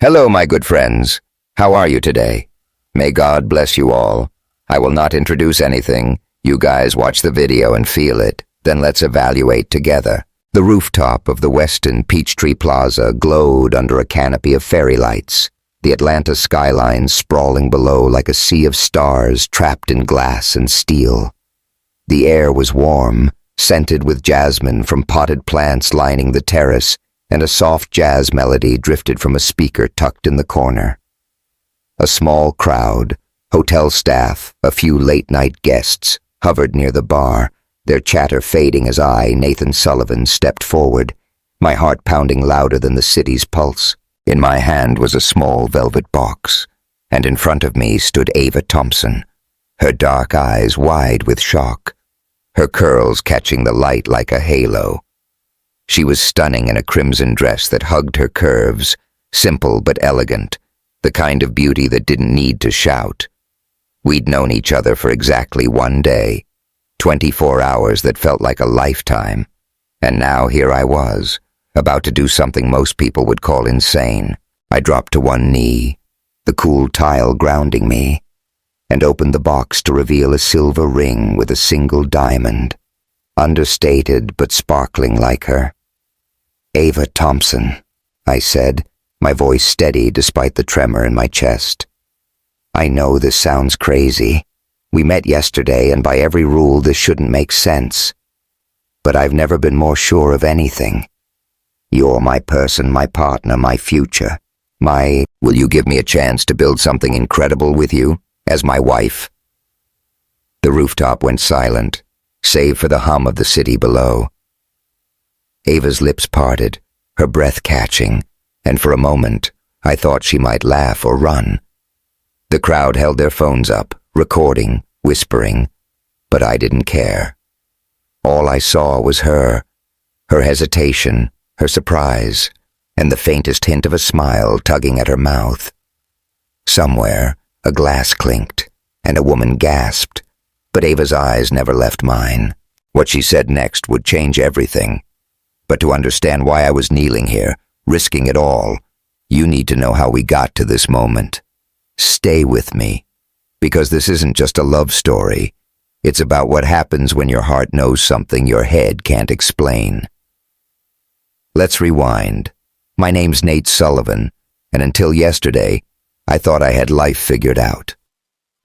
Hello, my good friends. How are you today? May God bless you all. I will not introduce anything. You guys watch the video and feel it. Then let's evaluate together. The rooftop of the Westin Peachtree Plaza glowed under a canopy of fairy lights, the Atlanta skyline sprawling below like a sea of stars trapped in glass and steel. The air was warm, scented with jasmine from potted plants lining the terrace, and a soft jazz melody drifted from a speaker tucked in the corner. A small crowd, hotel staff, a few late-night guests, hovered near the bar, their chatter fading as I, Nathan Sullivan, stepped forward, my heart pounding louder than the city's pulse. In my hand was a small velvet box, and in front of me stood Ava Thompson, her dark eyes wide with shock, her curls catching the light like a halo. She was stunning in a crimson dress that hugged her curves, simple but elegant, the kind of beauty that didn't need to shout. We'd known each other for exactly 1 day, 24 hours that felt like a lifetime, and now here I was, about to do something most people would call insane. I dropped to one knee, the cool tile grounding me, and opened the box to reveal a silver ring with a single diamond, understated but sparkling like her. "Ava Thompson," I said, my voice steady despite the tremor in my chest. "I know this sounds crazy. We met yesterday, and by every rule this shouldn't make sense. But I've never been more sure of anything. You're my person, my partner, my future. Will you give me a chance to build something incredible with you, as my wife?" The rooftop went silent, save for the hum of the city below. Ava's lips parted, her breath catching, and for a moment I thought she might laugh or run. The crowd held their phones up, recording, whispering, but I didn't care. All I saw was her hesitation, her surprise, and the faintest hint of a smile tugging at her mouth. Somewhere, a glass clinked, and a woman gasped, but Ava's eyes never left mine. What she said next would change everything. But to understand why I was kneeling here, risking it all, you need to know how we got to this moment. Stay with me, because this isn't just a love story. It's about what happens when your heart knows something your head can't explain. Let's rewind. My name's Nate Sullivan, and until yesterday, I thought I had life figured out.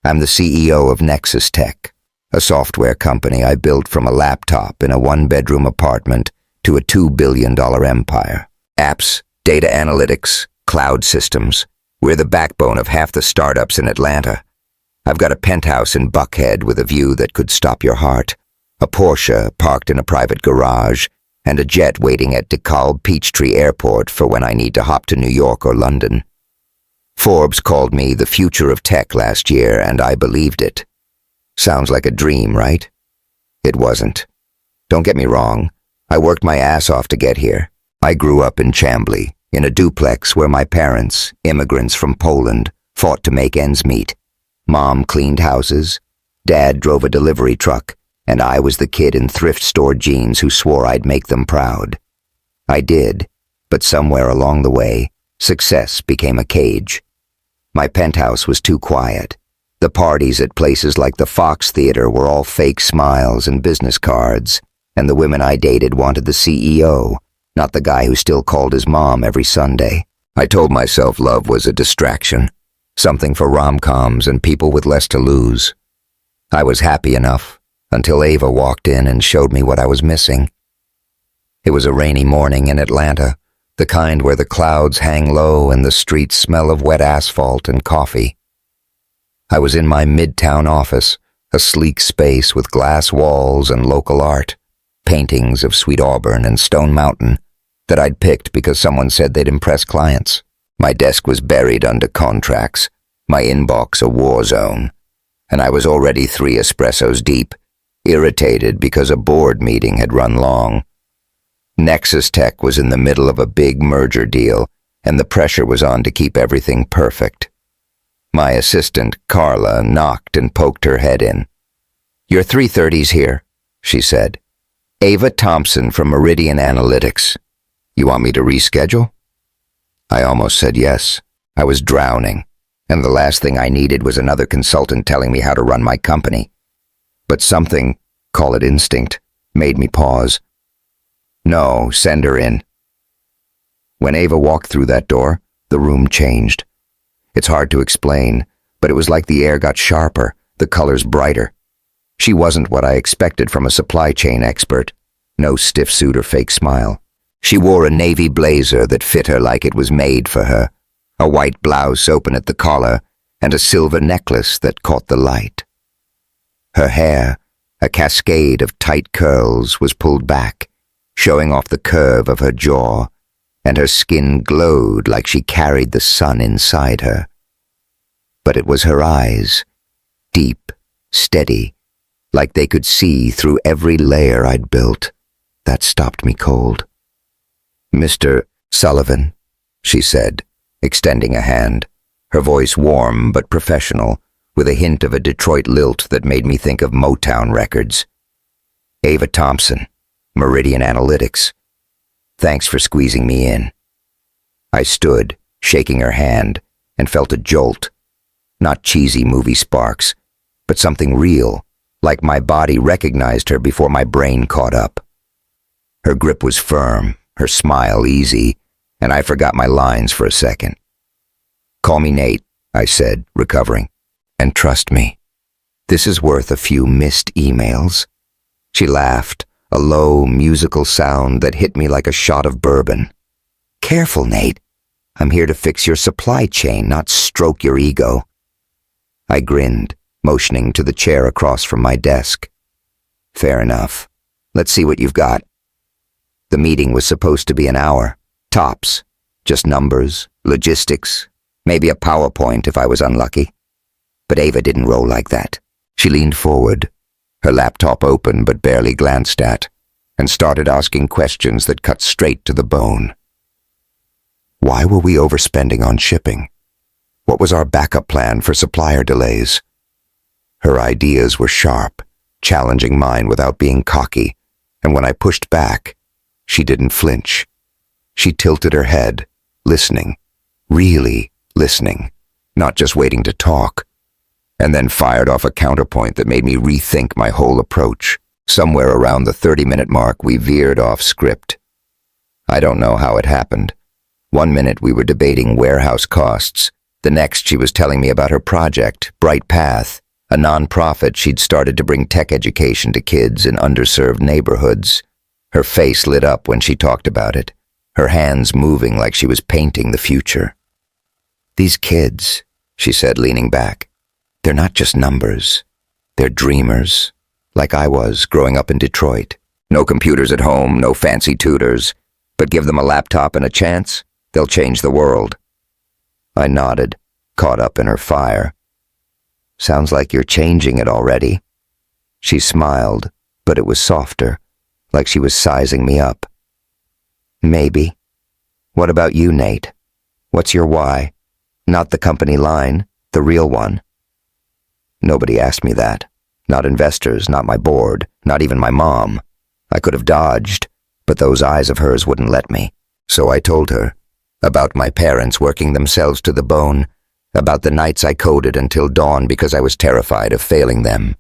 I'm the CEO of Nexus Tech, a software company I built from a laptop in a one-bedroom apartment to a $2 billion empire. Apps, data analytics, cloud systems. We're the backbone of half the startups in Atlanta. I've got a penthouse in Buckhead with a view that could stop your heart, a Porsche parked in a private garage, and a jet waiting at DeKalb Peachtree Airport for when I need to hop to New York or London. Forbes called me the future of tech last year, and I believed it. Sounds like a dream, right? It wasn't. Don't get me wrong. I worked my ass off to get here. I grew up in Chambly, in a duplex where my parents, immigrants from Poland, fought to make ends meet. Mom cleaned houses, Dad drove a delivery truck, and I was the kid in thrift store jeans who swore I'd make them proud. I did, but somewhere along the way, success became a cage. My penthouse was too quiet. The parties at places like the Fox Theater were all fake smiles and business cards, and the women I dated wanted the CEO, not the guy who still called his mom every Sunday. I told myself love was a distraction, something for rom-coms and people with less to lose. I was happy enough until Ava walked in and showed me what I was missing. It was a rainy morning in Atlanta, the kind where the clouds hang low and the streets smell of wet asphalt and coffee. I was in my midtown office, a sleek space with glass walls and local art, paintings of Sweet Auburn and Stone Mountain that I'd picked because someone said they'd impress clients. My desk was buried under contracts, my inbox a war zone, and I was already 3 espressos deep, irritated because a board meeting had run long. Nexus Tech was in the middle of a big merger deal, and the pressure was on to keep everything perfect. My assistant, Carla, knocked and poked her head in. "Your 3:30's here," she said. "Ava Thompson from Meridian Analytics. You want me to reschedule?" I almost said yes, I was drowning, and the last thing I needed was another consultant telling me how to run my company. But something, call it instinct, made me pause. No, send her in. When Ava walked through that door, the room changed. It's hard to explain, but it was like the air got sharper, the colors brighter. She wasn't what I expected from a supply chain expert. No stiff suit or fake smile. She wore a navy blazer that fit her like it was made for her, a white blouse open at the collar, and a silver necklace that caught the light. Her hair, a cascade of tight curls, was pulled back, showing off the curve of her jaw, and her skin glowed like she carried the sun inside her. But it was her eyes, deep, steady, like they could see through every layer I'd built, that stopped me cold. "Mr. Sullivan," she said, extending a hand, her voice warm but professional, with a hint of a Detroit lilt that made me think of Motown records. "Ava Thompson, Meridian Analytics. Thanks for squeezing me in." I stood, shaking her hand, and felt a jolt. Not cheesy movie sparks, but something real, like my body recognized her before my brain caught up. Her grip was firm, her smile easy, and I forgot my lines for a second. "Call me Nate," I said, recovering. "And trust me, this is worth a few missed emails." She laughed, a low, musical sound that hit me like a shot of bourbon. "Careful, Nate. I'm here to fix your supply chain, not stroke your ego." I grinned, motioning to the chair across from my desk. "Fair enough. Let's see what you've got." The meeting was supposed to be an hour, tops, just numbers, logistics, maybe a PowerPoint if I was unlucky. But Ava didn't roll like that. She leaned forward, her laptop open but barely glanced at, and started asking questions that cut straight to the bone. Why were we overspending on shipping? What was our backup plan for supplier delays? Her ideas were sharp, challenging mine without being cocky, and when I pushed back, she didn't flinch. She tilted her head, listening, really listening, not just waiting to talk, and then fired off a counterpoint that made me rethink my whole approach. Somewhere around the 30-minute mark, we veered off script. I don't know how it happened. One minute we were debating warehouse costs. The next she was telling me about her project, Bright Path, a non-profit she'd started to bring tech education to kids in underserved neighborhoods. Her face lit up when she talked about it, her hands moving like she was painting the future. "These kids," she said, leaning back, "they're not just numbers. They're dreamers, like I was growing up in Detroit. No computers at home, no fancy tutors, but give them a laptop and a chance, they'll change the world." I nodded, caught up in her fire. "Sounds like you're changing it already." She smiled, but it was softer, like she was sizing me up. "Maybe. What about you, Nate? What's your why? Not the company line, the real one." Nobody asked me that. Not investors, not my board, not even my mom. I could have dodged, but those eyes of hers wouldn't let me. So I told her. About my parents working themselves to the bone, about the nights I coded until dawn because I was terrified of failing them,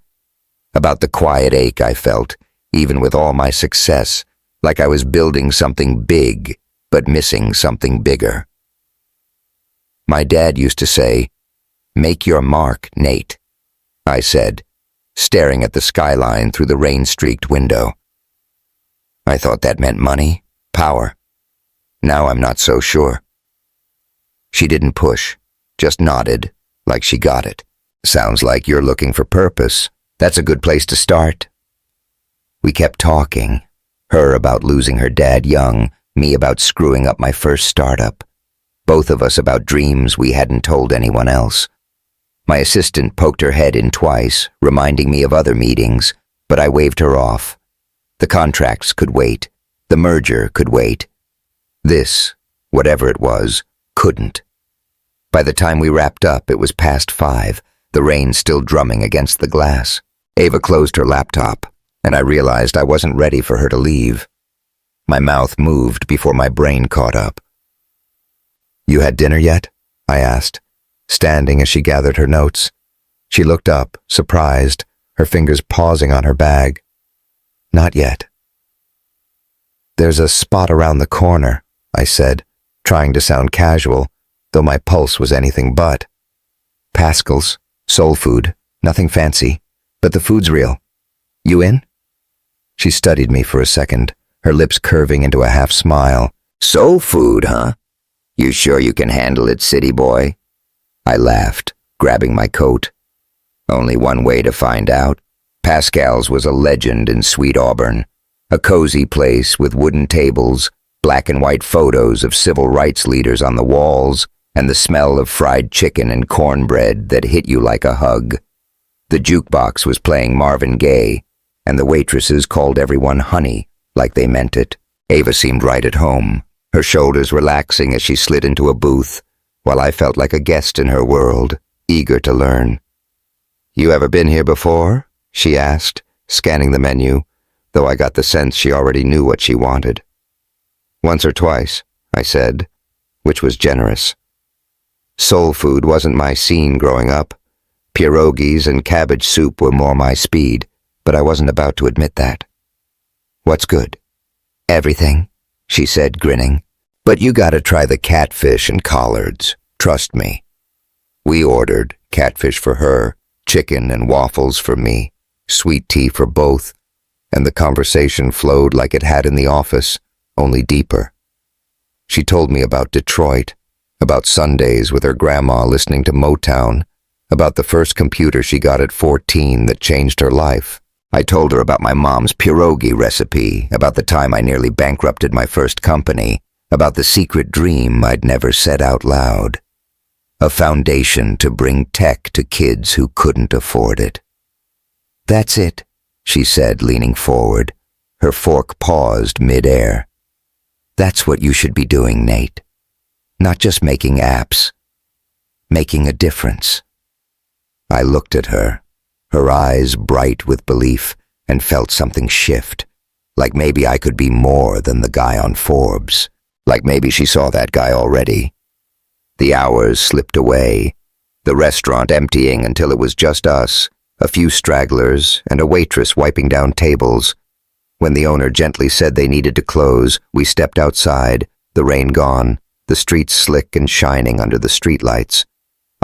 about the quiet ache I felt, even with all my success, like I was building something big, but missing something bigger. My dad used to say, "Make your mark, Nate," I said, staring at the skyline through the rain-streaked window. I thought that meant money, power. Now I'm not so sure. She didn't push, just nodded, like she got it. "Sounds like you're looking for purpose. That's a good place to start." We kept talking, her about losing her dad young, me about screwing up my first startup. Both of us about dreams we hadn't told anyone else. My assistant poked her head in twice, reminding me of other meetings, but I waved her off. The contracts could wait. The merger could wait. This, whatever it was, couldn't. By the time we wrapped up, it was past 5, the rain still drumming against the glass. Ava closed her laptop, and I realized I wasn't ready for her to leave. My mouth moved before my brain caught up. "You had dinner yet?" I asked, standing as she gathered her notes. She looked up, surprised, her fingers pausing on her bag. Not yet. There's a spot around the corner, I said, trying to sound casual, though my pulse was anything but. Paschal's, soul food, nothing fancy, but the food's real. You in? She studied me for a second, her lips curving into a half smile. Soul food, huh? You sure you can handle it, city boy? I laughed, grabbing my coat. Only one way to find out. Paschal's was a legend in Sweet Auburn, a cozy place with wooden tables, black and white photos of civil rights leaders on the walls, and the smell of fried chicken and cornbread that hit you like a hug. The jukebox was playing Marvin Gaye, and the waitresses called everyone honey, like they meant it. Ava seemed right at home, her shoulders relaxing as she slid into a booth, while I felt like a guest in her world, eager to learn. You ever been here before? She asked, scanning the menu, though I got the sense she already knew what she wanted. Once or twice, I said, which was generous. Soul food wasn't my scene growing up. Pierogies and cabbage soup were more my speed, but I wasn't about to admit that. What's good? Everything, she said, grinning. But you gotta try the catfish and collards, trust me. We ordered catfish for her, chicken and waffles for me, sweet tea for both, and the conversation flowed like it had in the office, only deeper. She told me about Detroit, about Sundays with her grandma listening to Motown, about the first computer she got at 14 that changed her life. I told her about my mom's pierogi recipe, about the time I nearly bankrupted my first company, about the secret dream I'd never said out loud. A foundation to bring tech to kids who couldn't afford it. That's it, she said, leaning forward. Her fork paused mid-air. That's what you should be doing, Nate. Not just making apps. Making a difference. I looked at her, her eyes bright with belief, and felt something shift. Like maybe I could be more than the guy on Forbes. Like maybe she saw that guy already. The hours slipped away, the restaurant emptying until it was just us, a few stragglers, and a waitress wiping down tables. When the owner gently said they needed to close, we stepped outside, the rain gone, the streets slick and shining under the streetlights.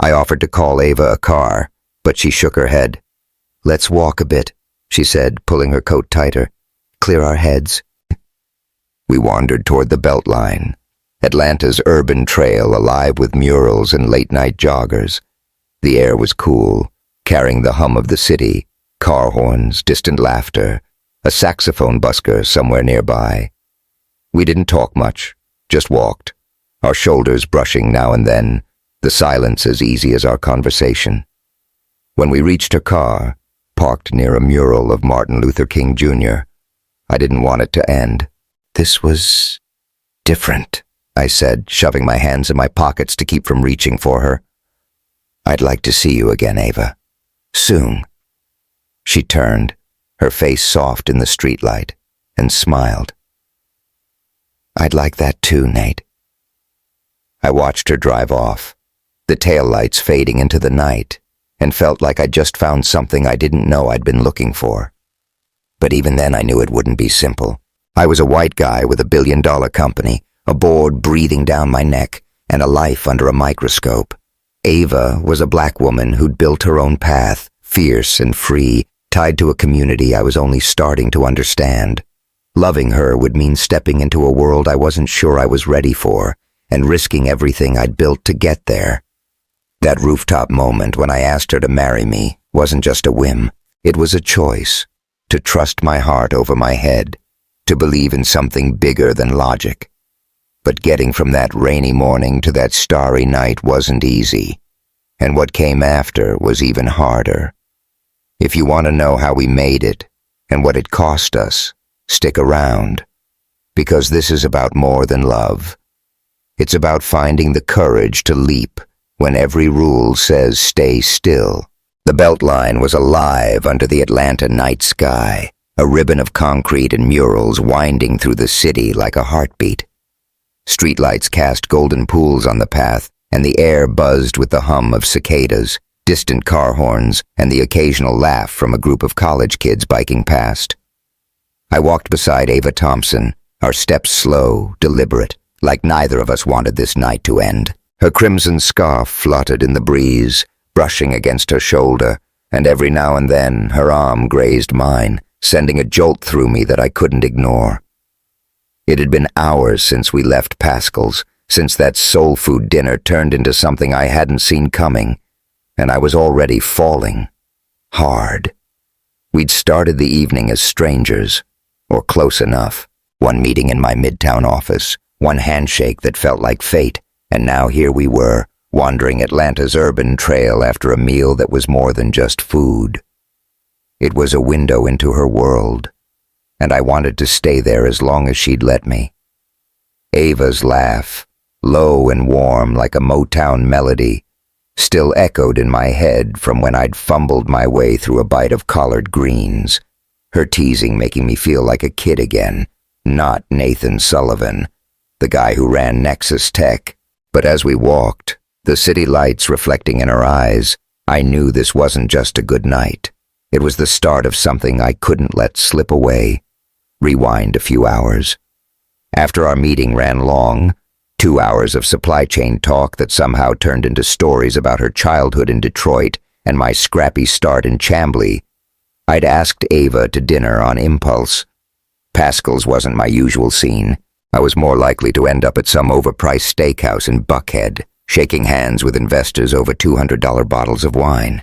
I offered to call Ava a car, but she shook her head. Let's walk a bit, she said, pulling her coat tighter. Clear our heads. We wandered toward the Beltline, Atlanta's urban trail alive with murals and late-night joggers. The air was cool, carrying the hum of the city, car horns, distant laughter, a saxophone busker somewhere nearby. We didn't talk much, just walked, our shoulders brushing now and then, the silence as easy as our conversation. When we reached her car, parked near a mural of Martin Luther King Jr., I didn't want it to end. This was different, I said, shoving my hands in my pockets to keep from reaching for her. I'd like to see you again, Ava. Soon. She turned, her face soft in the streetlight, and smiled. I'd like that too, Nate. I watched her drive off, the taillights fading into the night, and felt like I'd just found something I didn't know I'd been looking for. But even then I knew it wouldn't be simple. I was a white guy with $1 billion company, a board breathing down my neck, and a life under a microscope. Ava was a black woman who'd built her own path, fierce and free, tied to a community I was only starting to understand. Loving her would mean stepping into a world I wasn't sure I was ready for, and risking everything I'd built to get there. That rooftop moment when I asked her to marry me wasn't just a whim. It was a choice, to trust my heart over my head, to believe in something bigger than logic. But getting from that rainy morning to that starry night wasn't easy, and what came after was even harder. If you want to know how we made it, and what it cost us, stick around, because this is about more than love. It's about finding the courage to leap when every rule says stay still. The Beltline was alive under the Atlanta night sky, a ribbon of concrete and murals winding through the city like a heartbeat. Streetlights cast golden pools on the path, and the air buzzed with the hum of cicadas, distant car horns, and the occasional laugh from a group of college kids biking past. I walked beside Ava Thompson, our steps slow, deliberate, like neither of us wanted this night to end. Her crimson scarf fluttered in the breeze, brushing against her shoulder, and every now and then her arm grazed mine, sending a jolt through me that I couldn't ignore. It had been hours since we left Paschal's, since that soul food dinner turned into something I hadn't seen coming, and I was already falling. Hard. We'd started the evening as strangers, or close enough. One meeting in my midtown office, one handshake that felt like fate, and now here we were, wandering Atlanta's urban trail after a meal that was more than just food. It was a window into her world, and I wanted to stay there as long as she'd let me. Ava's laugh, low and warm like a Motown melody, still echoed in my head from when I'd fumbled my way through a bite of collard greens, her teasing making me feel like a kid again, not Nathan Sullivan, the guy who ran Nexus Tech. But as we walked, the city lights reflecting in her eyes, I knew this wasn't just a good night. It was the start of something I couldn't let slip away. Rewind a few hours. After our meeting ran long, 2 hours of supply chain talk that somehow turned into stories about her childhood in Detroit and my scrappy start in Chambly, I'd asked Ava to dinner on impulse. Paschal's wasn't my usual scene. I was more likely to end up at some overpriced steakhouse in Buckhead, shaking hands with investors over $200 bottles of wine.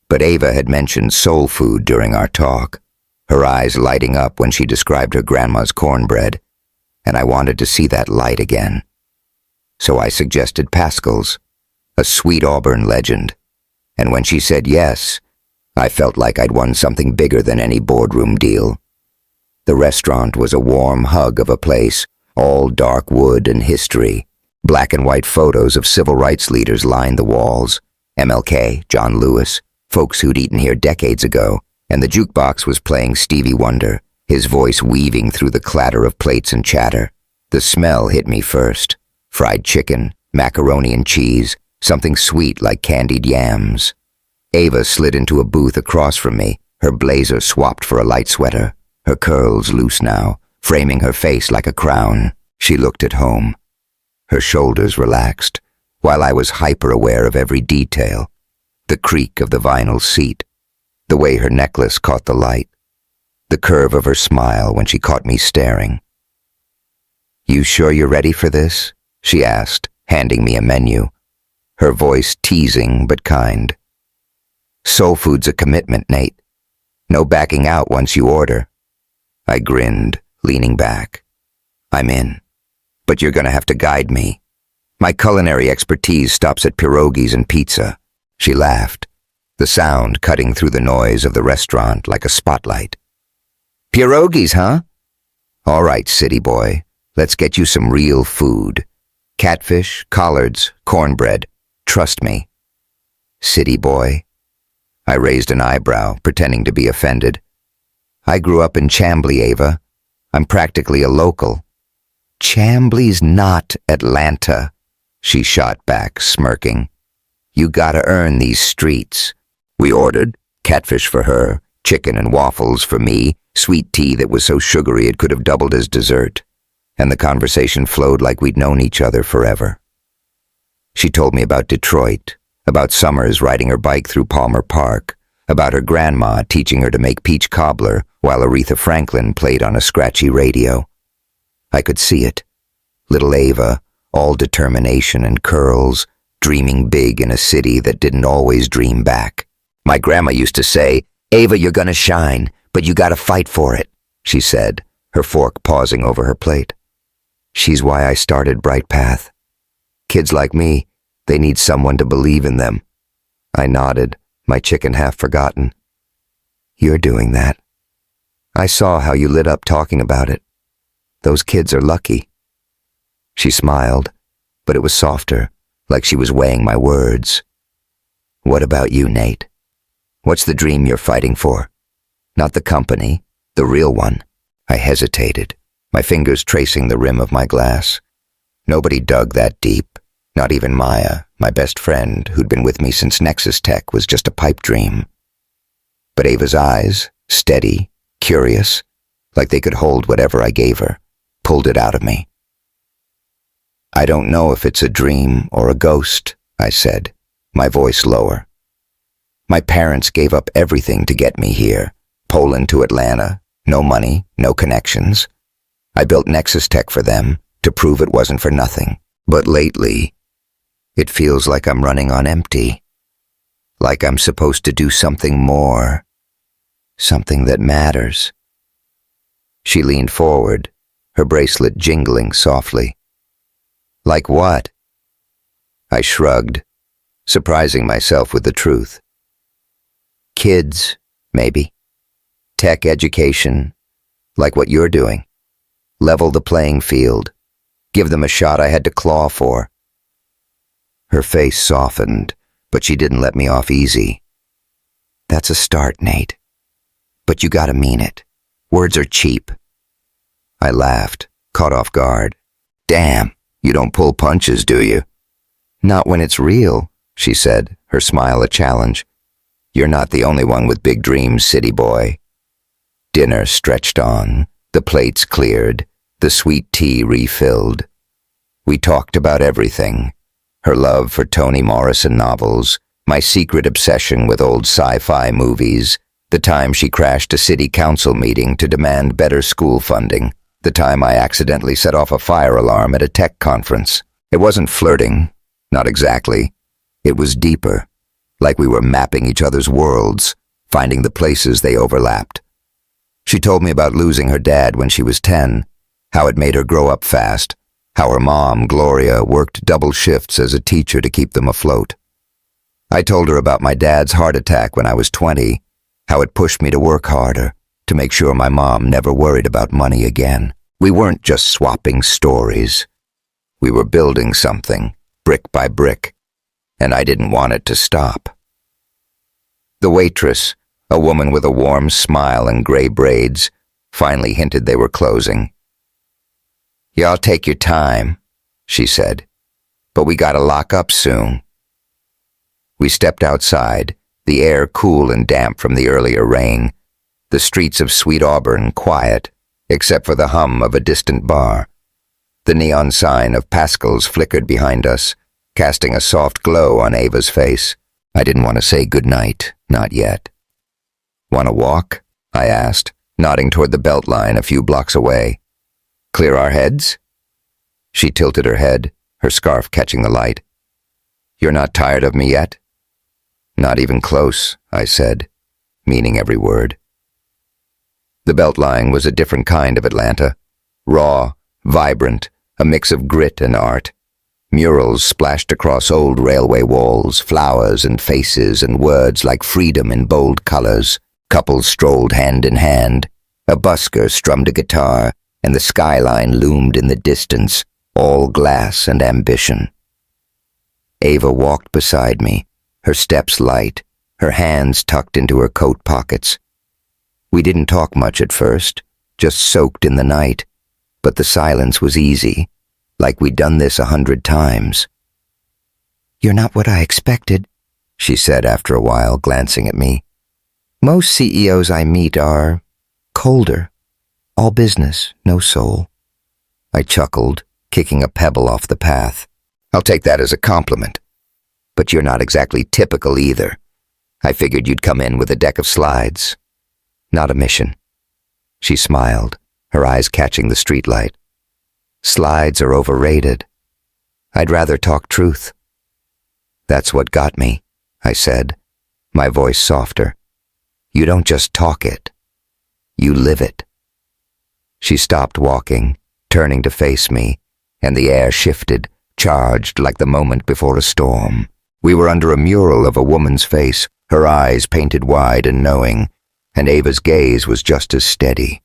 But Ava had mentioned soul food during our talk, her eyes lighting up when she described her grandma's cornbread, and I wanted to see that light again. So I suggested Paschal's, a sweet Auburn legend, and when she said yes, I felt like I'd won something bigger than any boardroom deal. The restaurant was a warm hug of a place, all dark wood and history. Black and white photos of civil rights leaders lined the walls. MLK, John Lewis, folks who'd eaten here decades ago, and the jukebox was playing Stevie Wonder, his voice weaving through the clatter of plates and chatter. The smell hit me first. Fried chicken, macaroni and cheese, something sweet like candied yams. Ava slid into a booth across from me, her blazer swapped for a light sweater, her curls loose now, framing her face like a crown. She looked at home. Her shoulders relaxed, while I was hyper-aware of every detail. The creak of the vinyl seat, the way her necklace caught the light, the curve of her smile when she caught me staring. "You sure you're ready for this?" she asked, handing me a menu, her voice teasing but kind. "Soul food's a commitment, Nate. No backing out once you order." I grinned, leaning back. "I'm in, but you're gonna have to guide me. My culinary expertise stops at pierogies and pizza." She laughed, the sound cutting through the noise of the restaurant like a spotlight. "Pierogies, huh? All right, city boy, let's get you some real food. Catfish, collards, cornbread. Trust me." "City boy?" I raised an eyebrow, pretending to be offended. "I grew up in Chambly, Ava. I'm practically a local." "Chambly's not Atlanta," she shot back, smirking. "You gotta earn these streets." We ordered, catfish for her, chicken and waffles for me, sweet tea that was so sugary it could have doubled as dessert, and the conversation flowed like we'd known each other forever. She told me about Detroit, about summers riding her bike through Palmer Park, about her grandma teaching her to make peach cobbler while Aretha Franklin played on a scratchy radio. I could see it. Little Ava, all determination and curls, dreaming big in a city that didn't always dream back. "My grandma used to say, 'Ava, you're gonna shine, but you gotta fight for it,'" she said, her fork pausing over her plate. "She's why I started Bright Path. Kids like me, they need someone to believe in them." I nodded, my chicken half forgotten. "You're doing that. I saw how you lit up talking about it. Those kids are lucky." She smiled, but it was softer, like she was weighing my words. "What about you, Nate? What's the dream you're fighting for? Not the company, the real one." I hesitated, my fingers tracing the rim of my glass. Nobody dug that deep, Not even Maya, my best friend, who'd been with me since Nexus Tech, was just a pipe dream. But Ava's eyes, steady, curious, like they could hold whatever I gave her, pulled it out of me. "I don't know if it's a dream or a ghost," I said, my voice lower. "My parents gave up everything to get me here, Poland to Atlanta, no money, no connections. I built Nexus Tech for them to prove it wasn't for nothing. But lately, it feels like I'm running on empty. Like I'm supposed to do something more. Something that matters." She leaned forward, her bracelet jingling softly. "Like what?" I shrugged, surprising myself with the truth. "Kids, maybe. Tech education, like what you're doing. Level the playing field. Give them a shot I had to claw for." Her face softened, but she didn't let me off easy. "That's a start, Nate. But you gotta mean it. Words are cheap." I laughed, caught off guard. "Damn, you don't pull punches, do you?" "Not when it's real," she said, her smile a challenge. "You're not the only one with big dreams, city boy." Dinner stretched on, the plates cleared, the sweet tea refilled. We talked about everything. Her love for Toni Morrison novels, my secret obsession with old sci-fi movies, the time she crashed a city council meeting to demand better school funding, the time I accidentally set off a fire alarm at a tech conference. It wasn't flirting, not exactly. It was deeper, like we were mapping each other's worlds, finding the places they overlapped. She told me about losing her dad when she was 10, how it made her grow up fast, how her mom, Gloria, worked double shifts as a teacher to keep them afloat. I told her about my dad's heart attack when I was 20, how it pushed me to work harder, to make sure my mom never worried about money again. We weren't just swapping stories. We were building something, brick by brick, and I didn't want it to stop. The waitress, a woman with a warm smile and gray braids, finally hinted they were closing. "Y'all take your time," she said, "but we gotta lock up soon." We stepped outside, the air cool and damp from the earlier rain, the streets of Sweet Auburn quiet, except for the hum of a distant bar. The neon sign of Paschal's flickered behind us, casting a soft glow on Ava's face. I didn't want to say goodnight, not yet. "Want to walk?" I asked, nodding toward the Beltline a few blocks away. "Clear our heads?" She tilted her head, her scarf catching the light. "You're not tired of me yet?" "Not even close," I said, meaning every word. The Beltline was a different kind of Atlanta. Raw, vibrant, a mix of grit and art. Murals splashed across old railway walls, flowers and faces and words like freedom in bold colors. Couples strolled hand in hand. A busker strummed a guitar, and the skyline loomed in the distance, all glass and ambition. Ava walked beside me, her steps light, her hands tucked into her coat pockets. We didn't talk much at first, just soaked in the night, but the silence was easy, like we'd done this 100 times. "You're not what I expected," she said after a while, glancing at me. "Most CEOs I meet are colder. All business, no soul." I chuckled, kicking a pebble off the path. "I'll take that as a compliment. But you're not exactly typical either. I figured you'd come in with a deck of slides. Not a mission." She smiled, her eyes catching the streetlight. "Slides are overrated. I'd rather talk truth." "That's what got me," I said, my voice softer. "You don't just talk it. You live it." She stopped walking, turning to face me, and the air shifted, charged like the moment before a storm. We were under a mural of a woman's face, her eyes painted wide and knowing, and Ava's gaze was just as steady.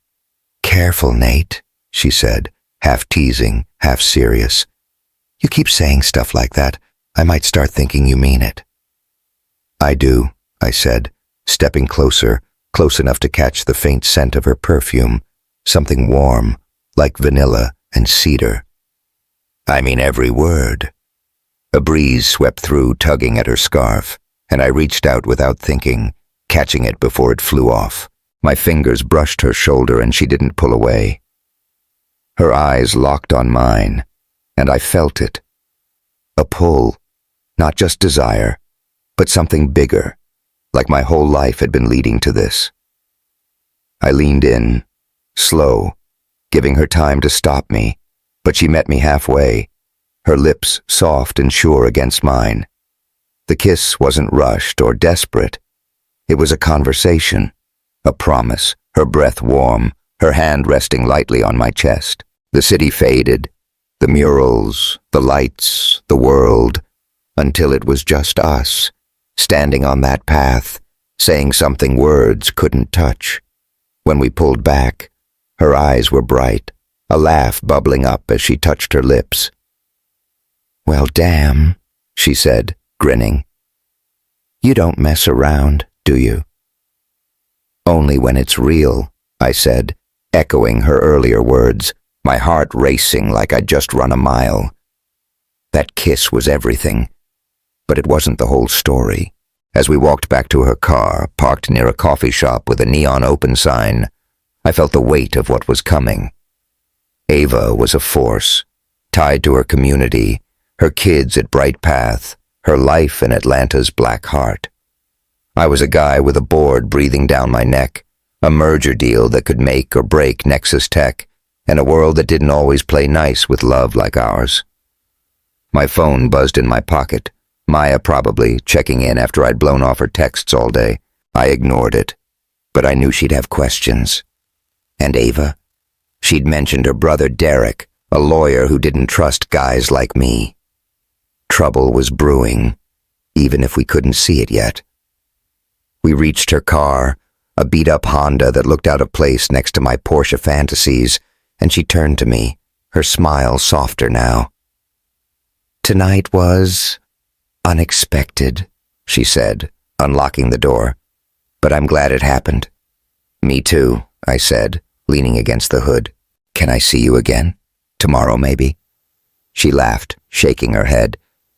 "Careful, Nate," she said, half teasing, half serious. "You keep saying stuff like that. I might start thinking you mean it." "I do," I said, stepping closer, close enough to catch the faint scent of her perfume, something warm, like vanilla and cedar. "I mean every word." A breeze swept through, tugging at her scarf, and I reached out without thinking, catching it before it flew off. My fingers brushed her shoulder and she didn't pull away. Her eyes locked on mine, and I felt it. A pull, not just desire, but something bigger, like my whole life had been leading to this. I leaned in, slow, giving her time to stop me, but she met me halfway, her lips soft and sure against mine. The kiss wasn't rushed or desperate. It was a conversation, a promise, her breath warm, her hand resting lightly on my chest. The city faded, the murals, the lights, the world, until it was just us, standing on that path, saying something words couldn't touch. When we pulled back, her eyes were bright, a laugh bubbling up as she touched her lips. "Well, damn," she said, grinning. "You don't mess around, do you?" "Only when it's real," I said, echoing her earlier words, my heart racing like I'd just run a mile. That kiss was everything, but it wasn't the whole story. As we walked back to her car, parked near a coffee shop with a neon open sign, I felt the weight of what was coming. Ava was a force, tied to her community, her kids at Bright Path, her life in Atlanta's Black Heart. I was a guy with a board breathing down my neck, a merger deal that could make or break Nexus Tech, and a world that didn't always play nice with love like ours. My phone buzzed in my pocket, Maya probably checking in after I'd blown off her texts all day. I ignored it, but I knew she'd have questions. And Ava? She'd mentioned her brother Derek, a lawyer who didn't trust guys like me. Trouble was brewing, even if we couldn't see it yet. We reached her car, a beat-up Honda that looked out of place next to my Porsche fantasies, and she turned to me, her smile softer now. "Tonight was unexpected," she said, unlocking the door. "But I'm glad it happened." "Me too," I said, leaning against the hood. "Can I see you again? Tomorrow, maybe?" She laughed, shaking her head.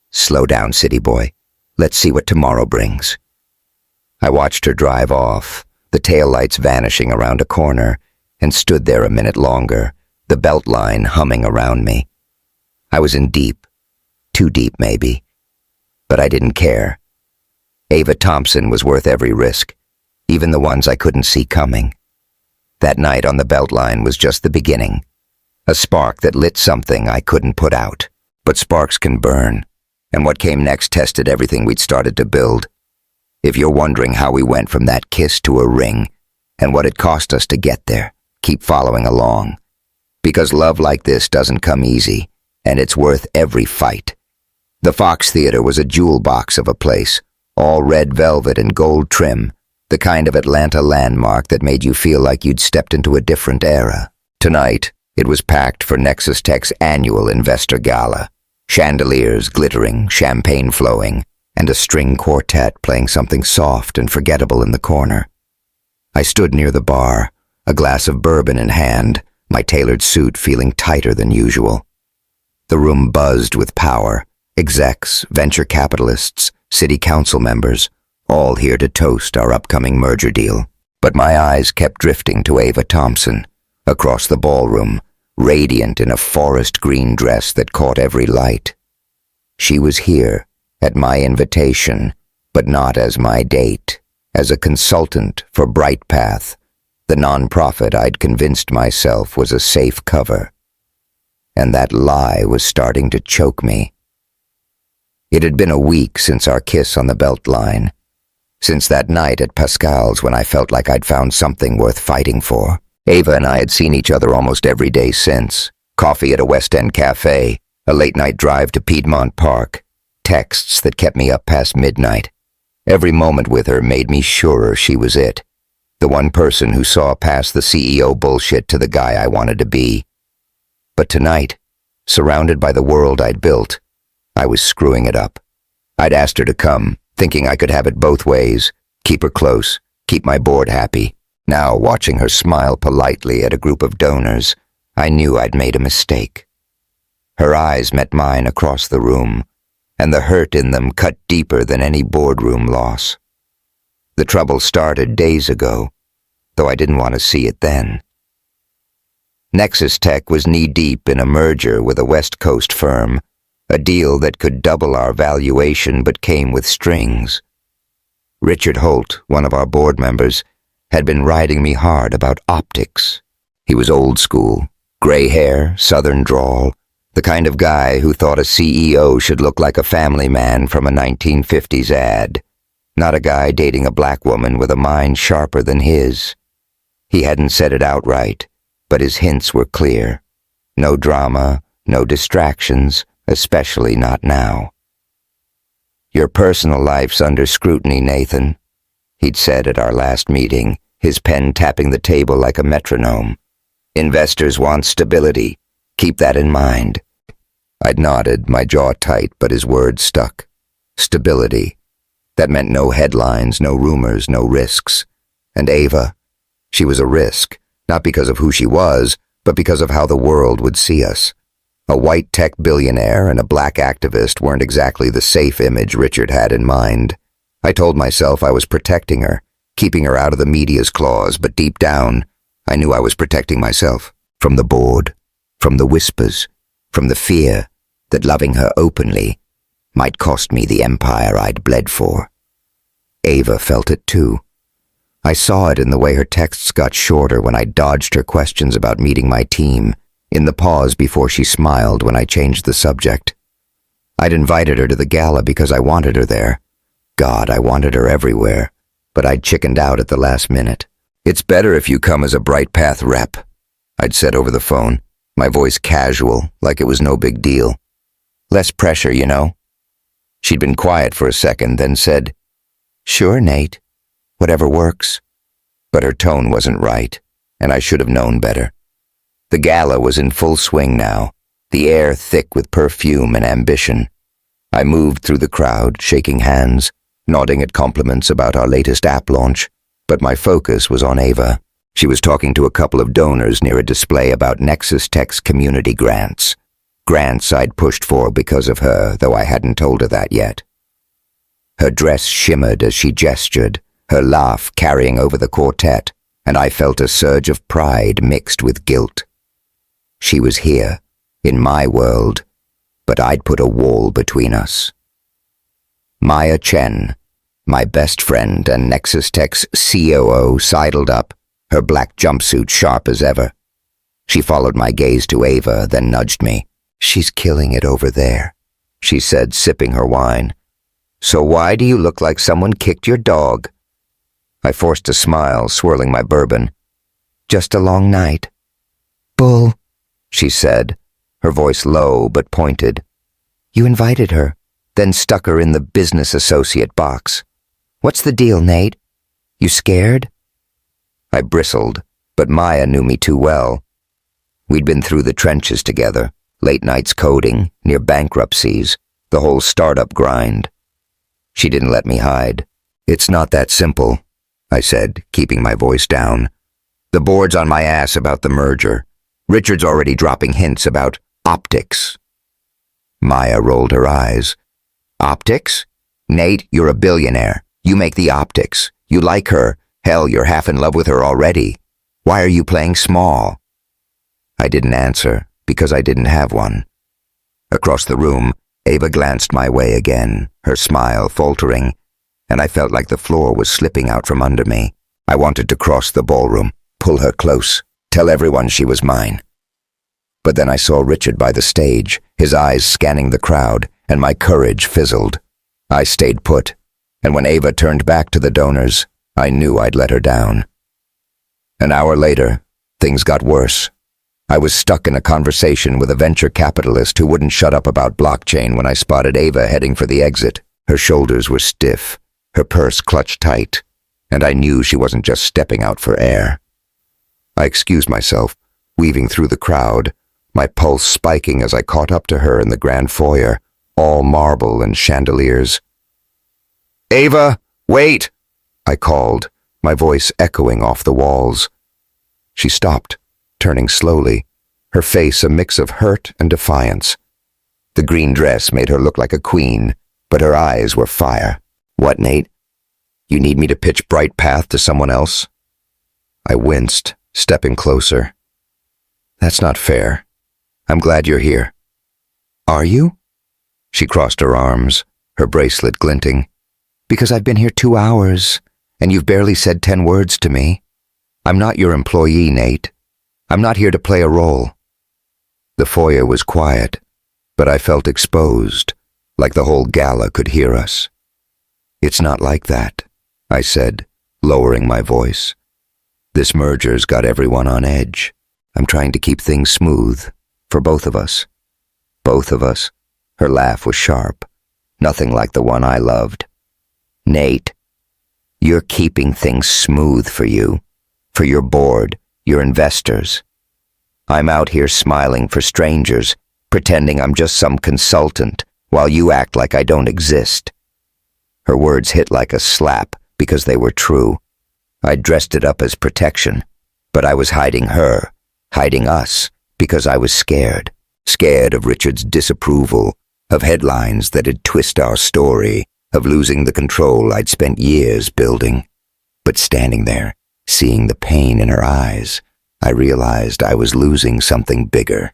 "Slow down, city boy. Let's see what tomorrow brings." I watched her drive off, the taillights vanishing around a corner, and stood there a minute longer, the belt line humming around me. I was in deep, too deep maybe, but I didn't care. Ava Thompson was worth every risk, even the ones I couldn't see coming. That night on the Beltline was just the beginning, a spark that lit something I couldn't put out. But sparks can burn, and what came next tested everything we'd started to build. If you're wondering how we went from that kiss to a ring, and what it cost us to get there, keep following along. Because love like this doesn't come easy, and it's worth every fight. The Fox Theater was a jewel box of a place, all red velvet and gold trim, the kind of Atlanta landmark that made you feel like you'd stepped into a different era. Tonight, it was packed for Nexus Tech's annual investor gala. Chandeliers glittering, champagne flowing, and a string quartet playing something soft and forgettable in the corner. I stood near the bar, a glass of bourbon in hand, my tailored suit feeling tighter than usual. The room buzzed with power, execs, venture capitalists, city council members, all here to toast our upcoming merger deal. But my eyes kept drifting to Ava Thompson, across the ballroom, radiant in a forest green dress that caught every light. She was here, at my invitation, but not as my date, as a consultant for Bright Path, the nonprofit I'd convinced myself was a safe cover. And that lie was starting to choke me. It had been a week since our kiss on the Beltline, since that night at Paschal's when I felt like I'd found something worth fighting for. Ava and I had seen each other almost every day since. Coffee at a West End cafe, a late-night drive to Piedmont Park, texts that kept me up past midnight. Every moment with her made me surer she was it, the one person who saw past the CEO bullshit to the guy I wanted to be. But tonight, surrounded by the world I'd built, I was screwing it up. I'd asked her to come, thinking I could have it both ways, keep her close, keep my board happy. Now, watching her smile politely at a group of donors, I knew I'd made a mistake. Her eyes met mine across the room, and the hurt in them cut deeper than any boardroom loss. The trouble started days ago, though I didn't want to see it then. Nexus Tech was knee-deep in a merger with a West Coast firm, a deal that could double our valuation but came with strings. Richard Holt, one of our board members, had been riding me hard about optics. He was old school, gray hair, southern drawl, the kind of guy who thought a CEO should look like a family man from a 1950s ad, not a guy dating a black woman with a mind sharper than his. He hadn't said it outright, but his hints were clear. No drama, no distractions, especially not now. "Your personal life's under scrutiny, Nathan," he'd said at our last meeting, his pen tapping the table like a metronome. "Investors want stability. Keep that in mind." I'd nodded, my jaw tight, but his words stuck. Stability. That meant no headlines, no rumors, no risks. And Ava, she was a risk, not because of who she was, but because of how the world would see us. A white tech billionaire and a black activist weren't exactly the safe image Richard had in mind. I told myself I was protecting her, keeping her out of the media's claws, but deep down, I knew I was protecting myself. From the board, from the whispers, from the fear that loving her openly might cost me the empire I'd bled for. Ava felt it too. I saw it in the way her texts got shorter when I dodged her questions about meeting my team, in the pause before she smiled when I changed the subject. I'd invited her to the gala because I wanted her there. God, I wanted her everywhere, but I'd chickened out at the last minute. "It's better if you come as a Bright Path rep," I'd said over the phone, my voice casual, like it was no big deal. "Less pressure, you know." She'd been quiet for a second, then said, "Sure, Nate. Whatever works." But her tone wasn't right, and I should have known better. The gala was in full swing now, the air thick with perfume and ambition. I moved through the crowd, shaking hands, nodding at compliments about our latest app launch, but my focus was on Ava. She was talking to a couple of donors near a display about Nexus Tech's community grants. Grants I'd pushed for because of her, though I hadn't told her that yet. Her dress shimmered as she gestured, her laugh carrying over the quartet, and I felt a surge of pride mixed with guilt. She was here, in my world, but I'd put a wall between us. Maya Chen, my best friend and Nexus Tech's COO, sidled up, her black jumpsuit sharp as ever. She followed my gaze to Ava, then nudged me. "She's killing it over there," she said, sipping her wine. "So why do you look like someone kicked your dog?" I forced a smile, swirling my bourbon. "Just a long night." "Bull," she said, her voice low but pointed. "You invited her, then stuck her in the business associate box. What's the deal, Nate? You scared?" I bristled, but Maya knew me too well. We'd been through the trenches together, late nights coding, near bankruptcies, the whole startup grind. She didn't let me hide. "It's not that simple," I said, keeping my voice down. "The board's on my ass about the merger. Richard's already dropping hints about optics." Maya rolled her eyes. "Optics? Nate, you're a billionaire. You make the optics. You like her. Hell, you're half in love with her already. Why are you playing small?" I didn't answer, because I didn't have one. Across the room, Ava glanced my way again, her smile faltering, and I felt like the floor was slipping out from under me. I wanted to cross the ballroom, pull her close, tell everyone she was mine. But then I saw Richard by the stage, his eyes scanning the crowd, and my courage fizzled. I stayed put, and when Ava turned back to the donors, I knew I'd let her down. An hour later, things got worse. I was stuck in a conversation with a venture capitalist who wouldn't shut up about blockchain when I spotted Ava heading for the exit. Her shoulders were stiff, her purse clutched tight, and I knew she wasn't just stepping out for air. I excused myself, weaving through the crowd, my pulse spiking as I caught up to her in the grand foyer, all marble and chandeliers. "Ava, wait!" I called, my voice echoing off the walls. She stopped, turning slowly, her face a mix of hurt and defiance. The green dress made her look like a queen, but her eyes were fire. "What, Nate? You need me to pitch Bright Path to someone else?" I winced, stepping closer. "That's not fair. I'm glad you're here." "Are you?" She crossed her arms, her bracelet glinting. "Because I've been here 2 hours, and you've barely said 10 words to me. I'm not your employee, Nate. I'm not here to play a role." The foyer was quiet, but I felt exposed, like the whole gala could hear us. "It's not like that," I said, lowering my voice. "This merger's got everyone on edge. I'm trying to keep things smooth, for both of us." "Both of us?" Her laugh was sharp, nothing like the one I loved. "Nate, you're keeping things smooth for you, for your board, your investors. I'm out here smiling for strangers, pretending I'm just some consultant, while you act like I don't exist." Her words hit like a slap because they were true. I'd dressed it up as protection, but I was hiding her, hiding us, because I was scared. Scared of Richard's disapproval, of headlines that'd twist our story, of losing the control I'd spent years building. But standing there, seeing the pain in her eyes, I realized I was losing something bigger.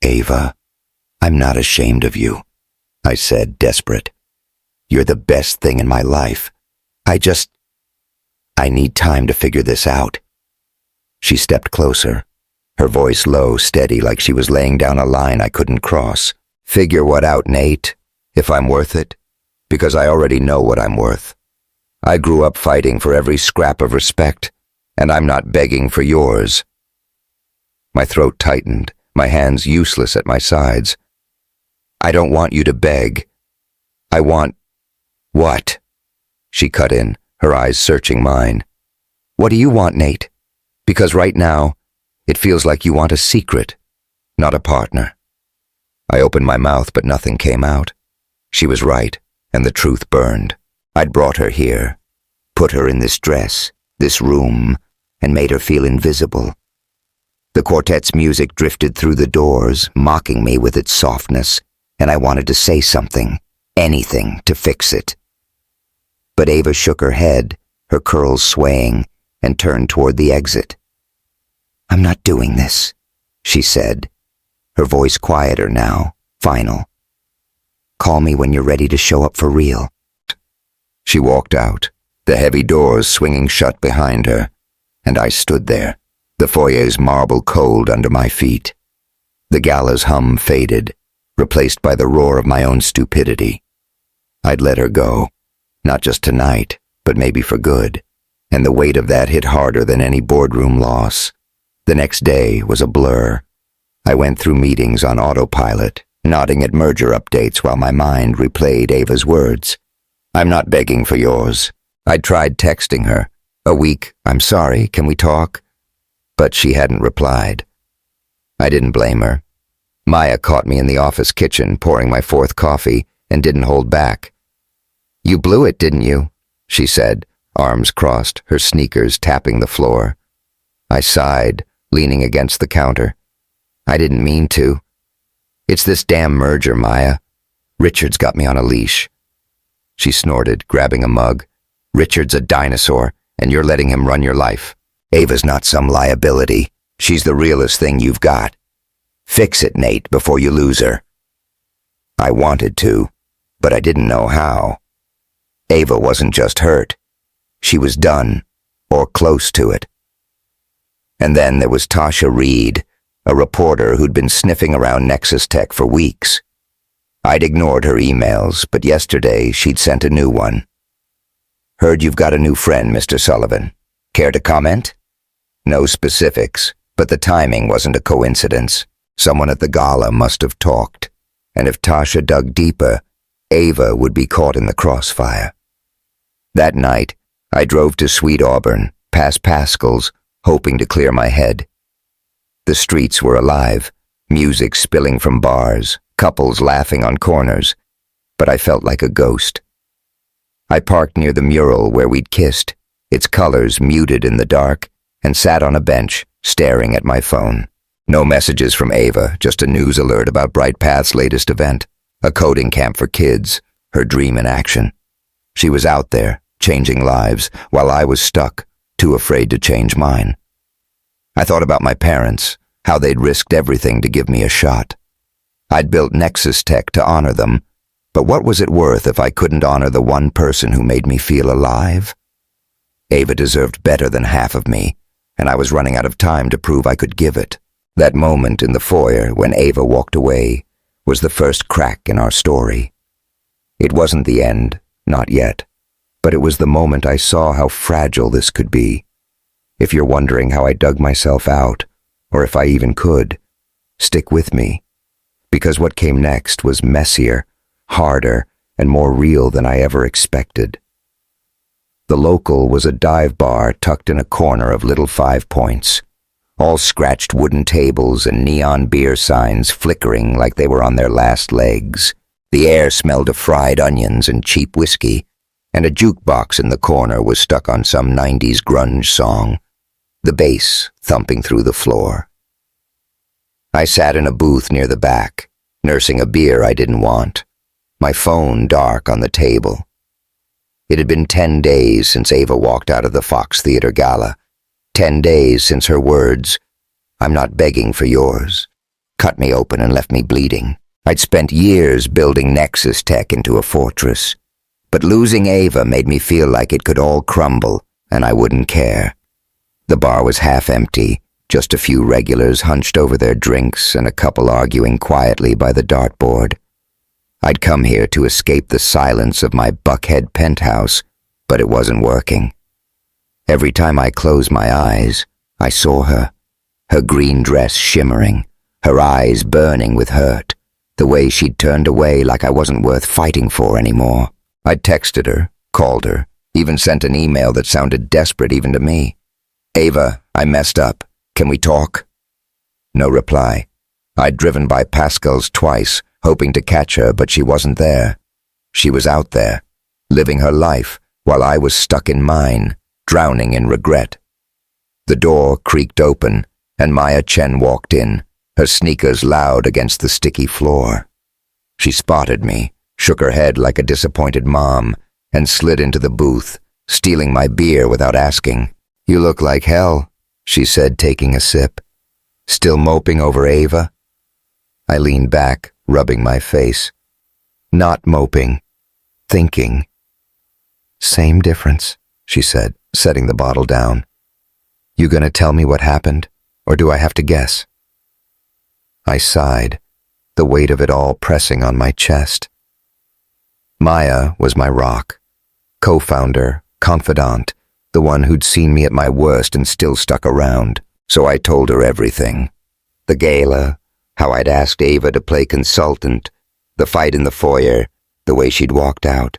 "Ava, I'm not ashamed of you," I said, desperate. "You're the best thing in my life. I need time to figure this out." She stepped closer, her voice low, steady, like she was laying down a line I couldn't cross. "Figure what out, Nate? If I'm worth it? Because I already know what I'm worth. I grew up fighting for every scrap of respect, and I'm not begging for yours." My throat tightened, my hands useless at my sides. "I don't want you to beg. I want—" "What?" She cut in, her eyes searching mine. "What do you want, Nate? Because right now, it feels like you want a secret, not a partner." I opened my mouth, but nothing came out. She was right, and the truth burned. I'd brought her here, put her in this dress, this room, and made her feel invisible. The quartet's music drifted through the doors, mocking me with its softness, and I wanted to say something, anything, to fix it. But Ava shook her head, her curls swaying, and turned toward the exit. "I'm not doing this," she said, her voice quieter now, final. "Call me when you're ready to show up for real." She walked out, the heavy doors swinging shut behind her, and I stood there, the foyer's marble cold under my feet. The gala's hum faded, replaced by the roar of my own stupidity. I'd let her go, not just tonight, but maybe for good, and the weight of that hit harder than any boardroom loss. The next day was a blur. I went through meetings on autopilot, nodding at merger updates while my mind replayed Ava's words. "I'm not begging for yours." I'd tried texting her, a weak, "I'm sorry, can we talk?" But she hadn't replied. I didn't blame her. Maya caught me in the office kitchen pouring my 4th coffee and didn't hold back. "You blew it, didn't you?" she said, arms crossed, her sneakers tapping the floor. I sighed, leaning against the counter. "I didn't mean to. It's this damn merger, Maya. Richard's got me on a leash." She snorted, grabbing a mug. "Richard's a dinosaur, and you're letting him run your life. Ava's not some liability. She's the realest thing you've got. Fix it, Nate, before you lose her." I wanted to, but I didn't know how. Ava wasn't just hurt. She was done, or close to it. And then there was Tasha Reed, a reporter who'd been sniffing around Nexus Tech for weeks. I'd ignored her emails, but yesterday she'd sent a new one. "Heard you've got a new friend, Mr. Sullivan. Care to comment?" No specifics, but the timing wasn't a coincidence. Someone at the gala must have talked, and if Tasha dug deeper, Ava would be caught in the crossfire. That night, I drove to Sweet Auburn, past Paschal's, hoping to clear my head. The streets were alive, music spilling from bars, couples laughing on corners, but I felt like a ghost. I parked near the mural where we'd kissed, its colors muted in the dark, and sat on a bench, staring at my phone. No messages from Ava, just a news alert about Bright Path's latest event, a coding camp for kids, her dream in action. She was out there, changing lives, while I was stuck, too afraid to change mine. I thought about my parents, how they'd risked everything to give me a shot. I'd built Nexus Tech to honor them, but what was it worth if I couldn't honor the one person who made me feel alive? Ava deserved better than half of me, and I was running out of time to prove I could give it. That moment in the foyer when Ava walked away was the first crack in our story. It wasn't the end, not yet, but it was the moment I saw how fragile this could be. If you're wondering how I dug myself out, or if I even could, stick with me, because what came next was messier, harder, and more real than I ever expected. The local was a dive bar tucked in a corner of Little 5 Points, all scratched wooden tables and neon beer signs flickering like they were on their last legs. The air smelled of fried onions and cheap whiskey, and a jukebox in the corner was stuck on some 90s grunge song, the bass thumping through the floor. I sat in a booth near the back, nursing a beer I didn't want, my phone dark on the table. It had been 10 days since Ava walked out of the Fox Theater gala, 10 days since her words, "I'm not begging for yours," cut me open and left me bleeding. I'd spent years building Nexus Tech into a fortress, but losing Ava made me feel like it could all crumble, and I wouldn't care. The bar was half empty, just a few regulars hunched over their drinks and a couple arguing quietly by the dartboard. I'd come here to escape the silence of my Buckhead penthouse, but it wasn't working. Every time I closed my eyes, I saw her, her green dress shimmering, her eyes burning with hurt, the way she'd turned away like I wasn't worth fighting for anymore. I'd texted her, called her, even sent an email that sounded desperate even to me. "Ava, I messed up. Can we talk?" No reply. I'd driven by Paschal's twice, hoping to catch her, but she wasn't there. She was out there, living her life, while I was stuck in mine, drowning in regret. The door creaked open, and Maya Chen walked in, her sneakers loud against the sticky floor. She spotted me, shook her head like a disappointed mom, and slid into the booth, stealing my beer without asking. "You look like hell," she said, taking a sip. "Still moping over Ava?" I leaned back, rubbing my face. "Not moping. Thinking." "Same difference," she said, setting the bottle down. "You gonna tell me what happened, or do I have to guess?" I sighed, the weight of it all pressing on my chest. Maya was my rock, co-founder, confidant, the one who'd seen me at my worst and still stuck around, so I told her everything. The gala, how I'd asked Ava to play consultant, the fight in the foyer, the way she'd walked out.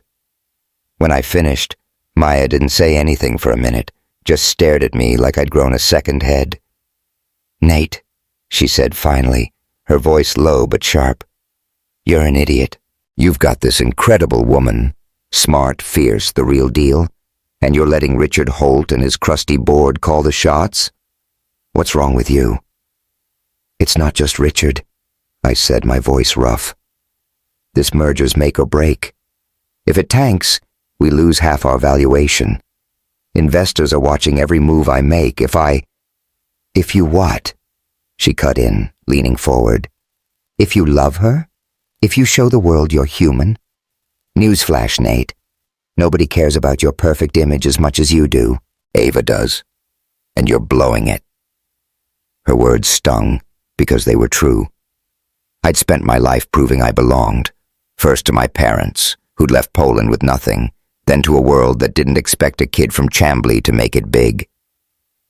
When I finished, Maya didn't say anything for a minute, just stared at me like I'd grown a second head. "Nate," she said finally, her voice low but sharp. "You're an idiot. You've got this incredible woman, smart, fierce, the real deal, and you're letting Richard Holt and his crusty board call the shots? What's wrong with you?" "It's not just Richard," I said, my voice rough. "This merger's make or break. If it tanks, we lose half our valuation. Investors are watching every move I make. If you what?" She cut in, leaning forward. "If you love her? If you show the world you're human? Newsflash, Nate. Nobody cares about your perfect image as much as you do. Ava does. And you're blowing it." Her words stung, because they were true. I'd spent my life proving I belonged, first to my parents, who'd left Poland with nothing, then to a world that didn't expect a kid from Chambly to make it big.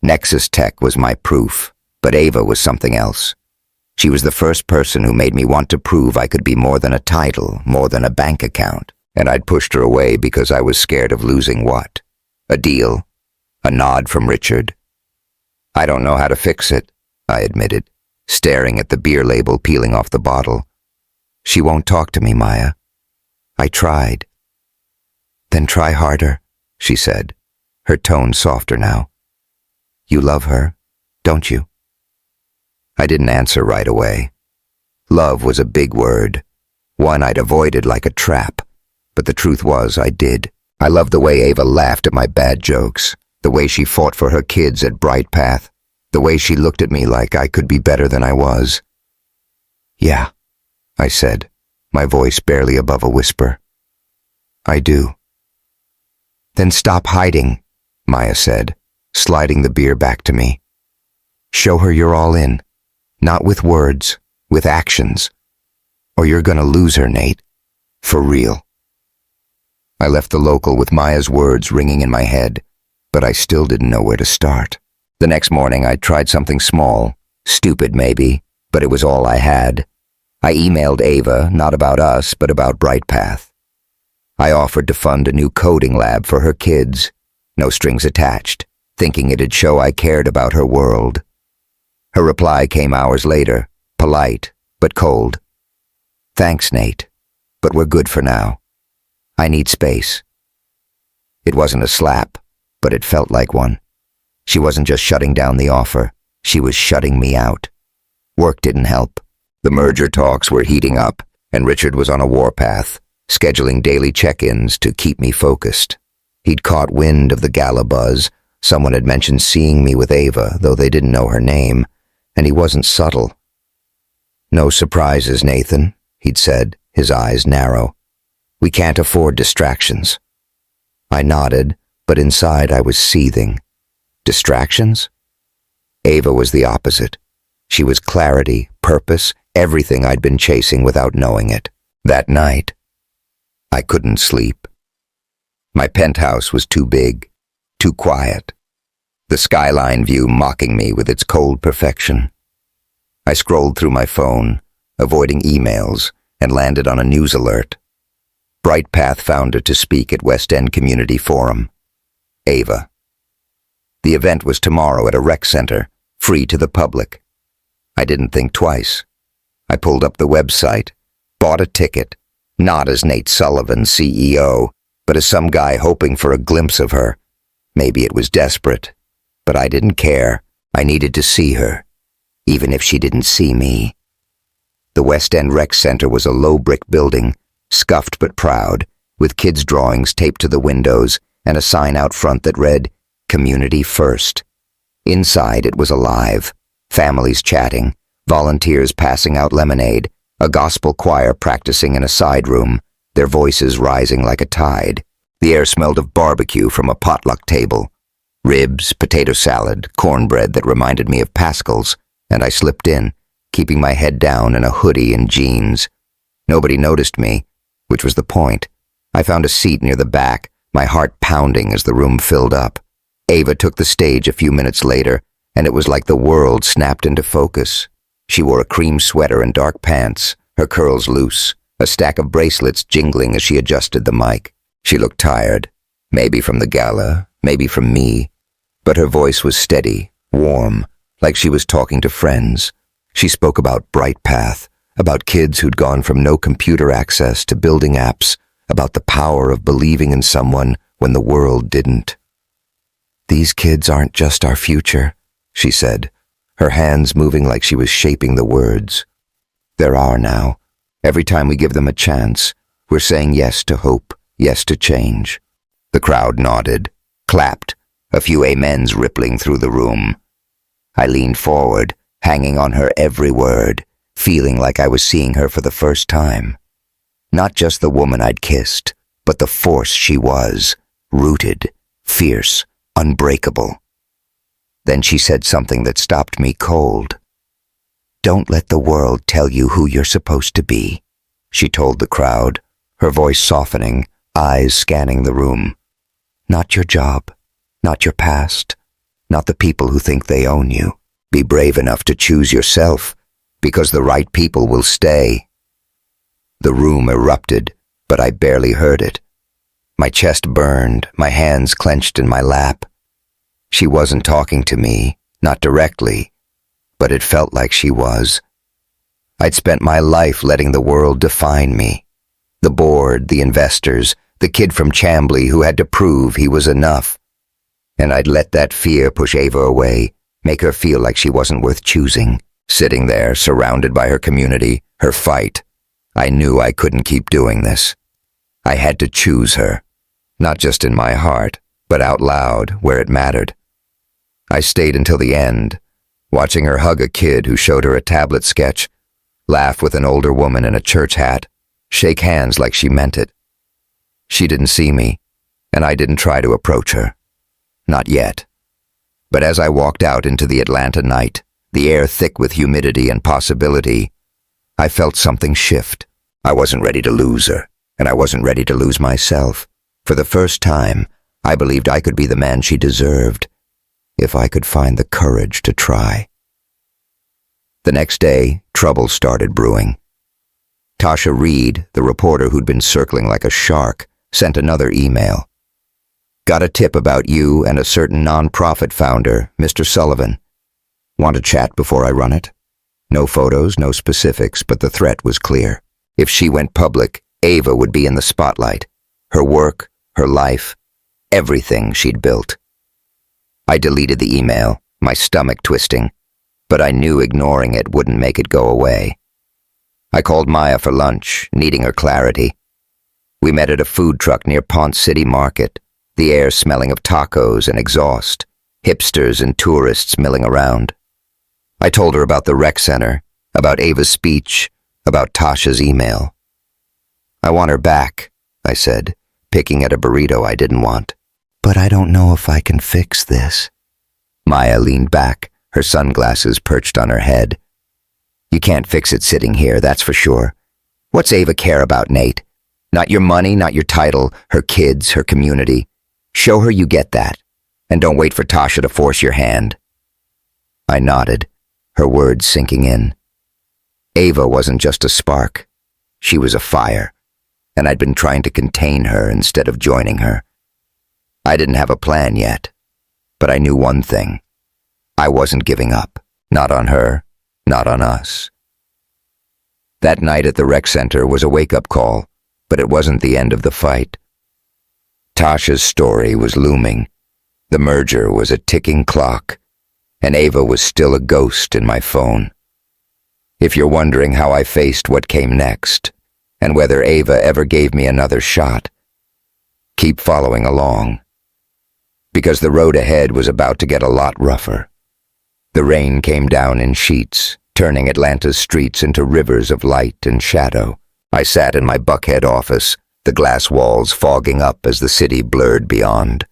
Nexus Tech was my proof, but Ava was something else. She was the first person who made me want to prove I could be more than a title, more than a bank account, and I'd pushed her away because I was scared of losing what? A deal? A nod from Richard? "I don't know how to fix it," I admitted, staring at the beer label peeling off the bottle. "She won't talk to me, Maya. I tried." "Then try harder," she said, her tone softer now. "You love her, don't you?" I didn't answer right away. Love was a big word, one I'd avoided like a trap, but the truth was I did. I loved the way Ava laughed at my bad jokes, the way she fought for her kids at Bright Path, the way she looked at me like I could be better than I was. "Yeah," I said, my voice barely above a whisper. "I do." "Then stop hiding," Maya said, sliding the beer back to me. "Show her you're all in, not with words, with actions. Or you're gonna lose her, Nate. For real." I left the local with Maya's words ringing in my head, but I still didn't know where to start. The next morning I tried something small, stupid maybe, but it was all I had. I emailed Ava, not about us, but about Bright Path. I offered to fund a new coding lab for her kids, no strings attached, thinking it'd show I cared about her world. Her reply came hours later, polite, but cold. "Thanks, Nate, but we're good for now. I need space." It wasn't a slap, but it felt like one. She wasn't just shutting down the offer, she was shutting me out. Work didn't help. The merger talks were heating up, and Richard was on a warpath, scheduling daily check-ins to keep me focused. He'd caught wind of the gala buzz. Someone had mentioned seeing me with Ava, though they didn't know her name, and he wasn't subtle. "No surprises, Nathan," he'd said, his eyes narrow. "We can't afford distractions." I nodded, but inside I was seething. Distractions? Ava was the opposite. She was clarity, purpose, everything I'd been chasing without knowing it. That night, I couldn't sleep. My penthouse was too big, too quiet, the skyline view mocking me with its cold perfection. I scrolled through my phone, avoiding emails, and landed on a news alert. Bright Path founder to speak at Westin Community Forum. Ava. The event was tomorrow at a rec center, free to the public. I didn't think twice. I pulled up the website, bought a ticket, not as Nate Sullivan, CEO, but as some guy hoping for a glimpse of her. Maybe it was desperate, but I didn't care. I needed to see her, even if she didn't see me. The West End Rec Center was a low brick building, scuffed but proud, with kids' drawings taped to the windows and a sign out front that read, "Community First." Inside it was alive, families chatting, volunteers passing out lemonade, a gospel choir practicing in a side room, their voices rising like a tide. The air smelled of barbecue from a potluck table. Ribs, potato salad, cornbread that reminded me of Paschal's, and I slipped in, keeping my head down in a hoodie and jeans. Nobody noticed me, which was the point. I found a seat near the back, my heart pounding as the room filled up. Ava took the stage a few minutes later, and it was like the world snapped into focus. She wore a cream sweater and dark pants, her curls loose, a stack of bracelets jingling as she adjusted the mic. She looked tired, maybe from the gala, maybe from me, but her voice was steady, warm, like she was talking to friends. She spoke about Bright Path, about kids who'd gone from no computer access to building apps, about the power of believing in someone when the world didn't. "These kids aren't just our future," she said, her hands moving like she was shaping the words. "There are now. Every time we give them a chance, we're saying yes to hope, yes to change." The crowd nodded, clapped, a few amens rippling through the room. I leaned forward, hanging on her every word, feeling like I was seeing her for the first time. Not just the woman I'd kissed, but the force she was, rooted, fierce, unbreakable. Then she said something that stopped me cold. "Don't let the world tell you who you're supposed to be," she told the crowd, her voice softening, eyes scanning the room. "Not your job, not your past, not the people who think they own you. Be brave enough to choose yourself, because the right people will stay." The room erupted, but I barely heard it. My chest burned, my hands clenched in my lap. She wasn't talking to me, not directly, but it felt like she was. I'd spent my life letting the world define me. The board, the investors, the kid from Chambly who had to prove he was enough. And I'd let that fear push Ava away, make her feel like she wasn't worth choosing. sitting there, surrounded by her community, her fight. I knew I couldn't keep doing this. I had to choose her, not just in my heart, but out loud where it mattered. I stayed until the end, watching her hug a kid who showed her a tablet sketch, laugh with an older woman in a church hat, shake hands like she meant it. She didn't see me, and I didn't try to approach her. Not yet. But as I walked out into the Atlanta night, the air thick with humidity and possibility, I felt something shift. I wasn't ready to lose her, and I wasn't ready to lose myself. For the first time, I believed I could be the man she deserved, if I could find the courage to try. The next day, trouble started brewing. Tasha Reed, the reporter who'd been circling like a shark, sent another email. Got a tip about you and a certain non-profit founder, Mr. Sullivan. Want to chat before I run it? No photos, no specifics, but the threat was clear. If she went public, Ava would be in the spotlight. Her work, her life, everything she'd built. I deleted the email, my stomach twisting, but I knew ignoring it wouldn't make it go away. I called Maya for lunch, needing her clarity. We met at a food truck near Ponce City Market, the air smelling of tacos and exhaust, hipsters and tourists milling around. I told her about the rec center, about Ava's speech, about Tasha's email. I want her back, I said, picking at a burrito I didn't want. But I don't know if I can fix this. Maya leaned back, her sunglasses perched on her head. You can't fix it sitting here, that's for sure. What's Ava care about, Nate? Not your money, not your title, her kids, her community. Show her you get that, and don't wait for Tasha to force your hand. I nodded, her words sinking in. Ava wasn't just a spark. She was a fire, and I'd been trying to contain her instead of joining her. I didn't have a plan yet, but I knew one thing. I wasn't giving up, not on her, not on us. That night at the rec center was a wake-up call, but it wasn't the end of the fight. Tasha's story was looming. The merger was a ticking clock, and Ava was still a ghost in my phone. If you're wondering how I faced what came next, and whether Ava ever gave me another shot, keep following along. Because the road ahead was about to get a lot rougher. The rain came down in sheets, turning Atlanta's streets into rivers of light and shadow. I sat in my Buckhead office, the glass walls fogging up as the city blurred beyond.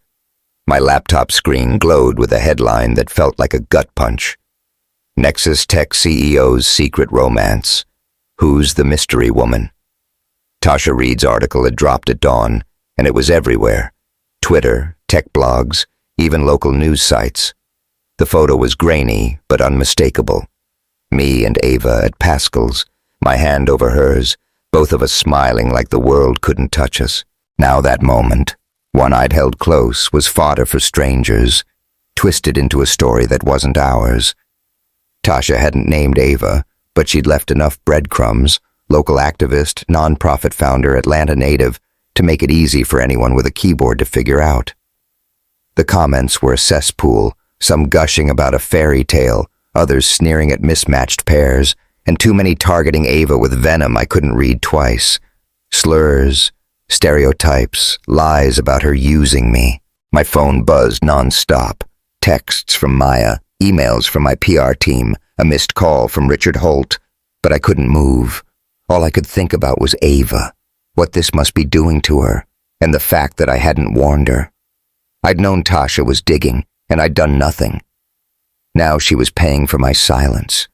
My laptop screen glowed with a headline that felt like a gut punch. Nexus Tech CEO's secret romance. Who's the mystery woman? Tasha Reed's article had dropped at dawn, and it was everywhere. Twitter, tech blogs, even local news sites. The photo was grainy, but unmistakable. Me and Ava at Paschal's, my hand over hers, both of us smiling like the world couldn't touch us. Now that moment, one I'd held close, was fodder for strangers, twisted into a story that wasn't ours. Tasha hadn't named Ava, but she'd left enough breadcrumbs, local activist, non-profit founder, Atlanta native, to make it easy for anyone with a keyboard to figure out. The comments were a cesspool, some gushing about a fairy tale, others sneering at mismatched pairs, and too many targeting Ava with venom I couldn't read twice. Slurs, stereotypes, lies about her using me. My phone buzzed nonstop. Texts from Maya, emails from my PR team, a missed call from Richard Holt. But I couldn't move. All I could think about was Ava, what this must be doing to her, and the fact that I hadn't warned her. I'd known Tasha was digging, and I'd done nothing. Now she was paying for my silence.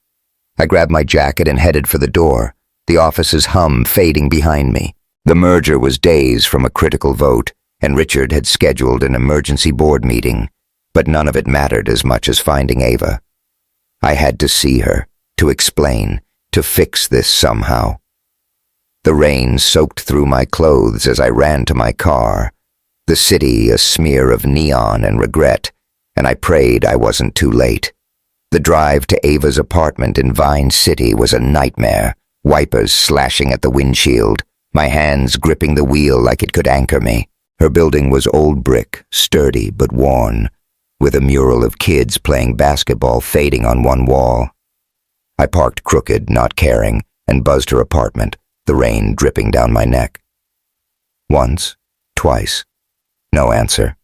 I grabbed my jacket and headed for the door, the office's hum fading behind me. The merger was days from a critical vote, and Richard had scheduled an emergency board meeting, but none of it mattered as much as finding Ava. I had to see her, to explain, to fix this somehow. The rain soaked through my clothes as I ran to my car, the city a smear of neon and regret, and I prayed I wasn't too late. The drive to Ava's apartment in Vine City was a nightmare, wipers slashing at the windshield, my hands gripping the wheel like it could anchor me. Her building was old brick, sturdy but worn, with a mural of kids playing basketball fading on one wall. I parked crooked, not caring, and buzzed her apartment, the rain dripping down my neck. Once, twice. No answer.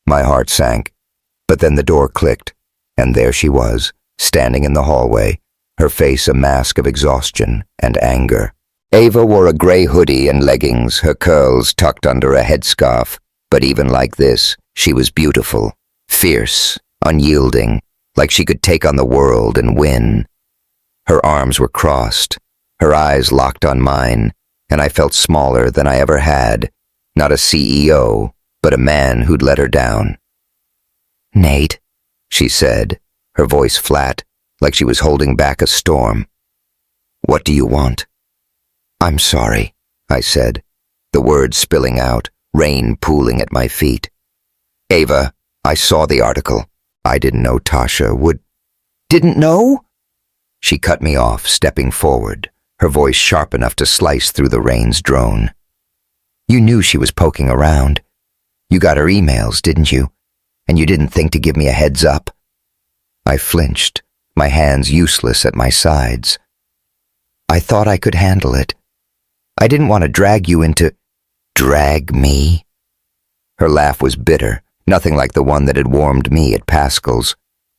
My heart sank, but then the door clicked, and there she was, standing in the hallway, her face a mask of exhaustion and anger. Ava wore a gray hoodie and leggings, her curls tucked under a headscarf, but even like this, she was beautiful, fierce, unyielding, like she could take on the world and win. Her arms were crossed, her eyes locked on mine, and I felt smaller than I ever had, not a CEO, but a man who'd let her down. "Nate," she said, her voice flat, like she was holding back a storm. "What do you want?" "I'm sorry," I said, the words spilling out, rain pooling at my feet. "Ava, I saw the article. I didn't know Tasha would—" "Didn't know?" She cut me off, stepping forward, her voice sharp enough to slice through the rain's drone. "You knew she was poking around. You got her emails, didn't you? And you didn't think to give me a heads up?" I flinched, my hands useless at my sides. "I thought I could handle it. I didn't want to drag you into—" "Drag me?" Her laugh was bitter, nothing like the one that had warmed me at Paschal's.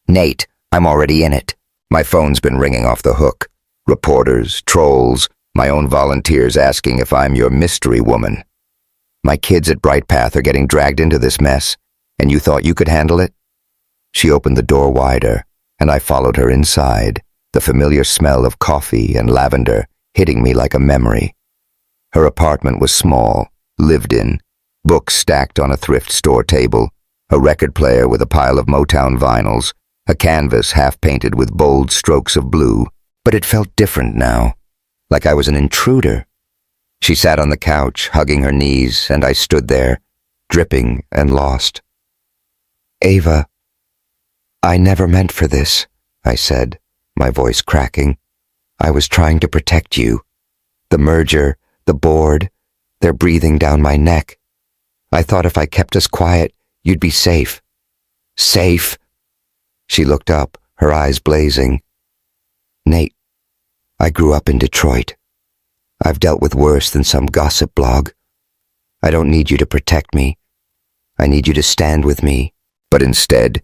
"Nate, I'm already in it. My phone's been ringing off the hook. Reporters, trolls, my own volunteers asking if I'm your mystery woman. My kids at Bright Path are getting dragged into this mess, and you thought you could handle it?" She opened the door wider, and I followed her inside, the familiar smell of coffee and lavender hitting me like a memory. Her apartment was small, lived in, books stacked on a thrift store table, a record player with a pile of Motown vinyls, a canvas half-painted with bold strokes of blue, but it felt different now, like I was an intruder. She sat on the couch, hugging her knees, and I stood there, dripping and lost. "Ava, I never meant for this," I said, my voice cracking. "I was trying to protect you. The merger, the board, they're breathing down my neck. I thought if I kept us quiet, you'd be safe." "Safe?" She looked up, her eyes blazing. "Nate, I grew up in Detroit. I've dealt with worse than some gossip blog. I don't need you to protect me. I need you to stand with me. But instead,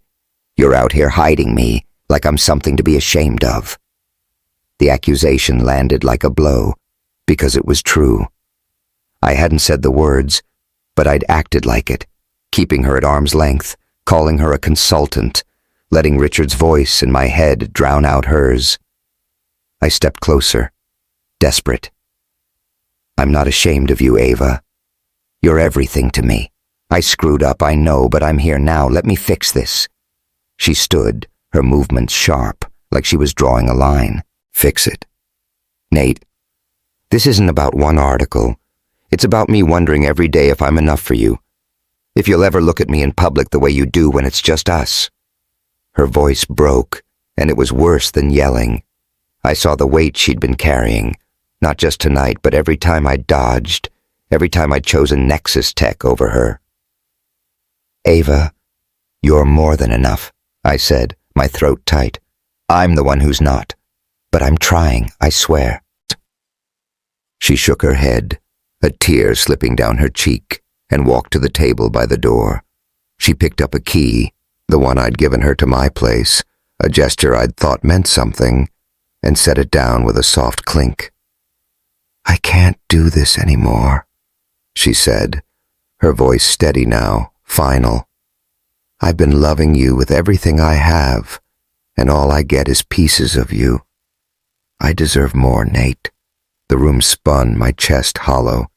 you're out here hiding me like I'm something to be ashamed of." The accusation landed like a blow, because it was true. I hadn't said the words, but I'd acted like it, keeping her at arm's length, calling her a consultant, letting Richard's voice in my head drown out hers. I stepped closer, desperate. "I'm not ashamed of you, Ava. You're everything to me. I screwed up, I know, but I'm here now. Let me fix this." She stood, her movements sharp, like she was drawing a line. "Fix it." "Nate, this isn't about one article. It's about me wondering every day if I'm enough for you. If you'll ever look at me in public the way you do when it's just us." Her voice broke, and it was worse than yelling. I saw the weight she'd been carrying, not just tonight, but every time I dodged, every time I chose a Nexus tech over her. "Ava, you're more than enough," I said, my throat tight. "I'm the one who's not, but I'm trying, I swear." She shook her head, a tear slipping down her cheek, and walked to the table by the door. She picked up a key, the one I'd given her to my place, a gesture I'd thought meant something, and set it down with a soft clink. "I can't do this anymore," she said, her voice steady now, final. "I've been loving you with everything I have, and all I get is pieces of you. I deserve more, Nate." The room spun, my chest hollow.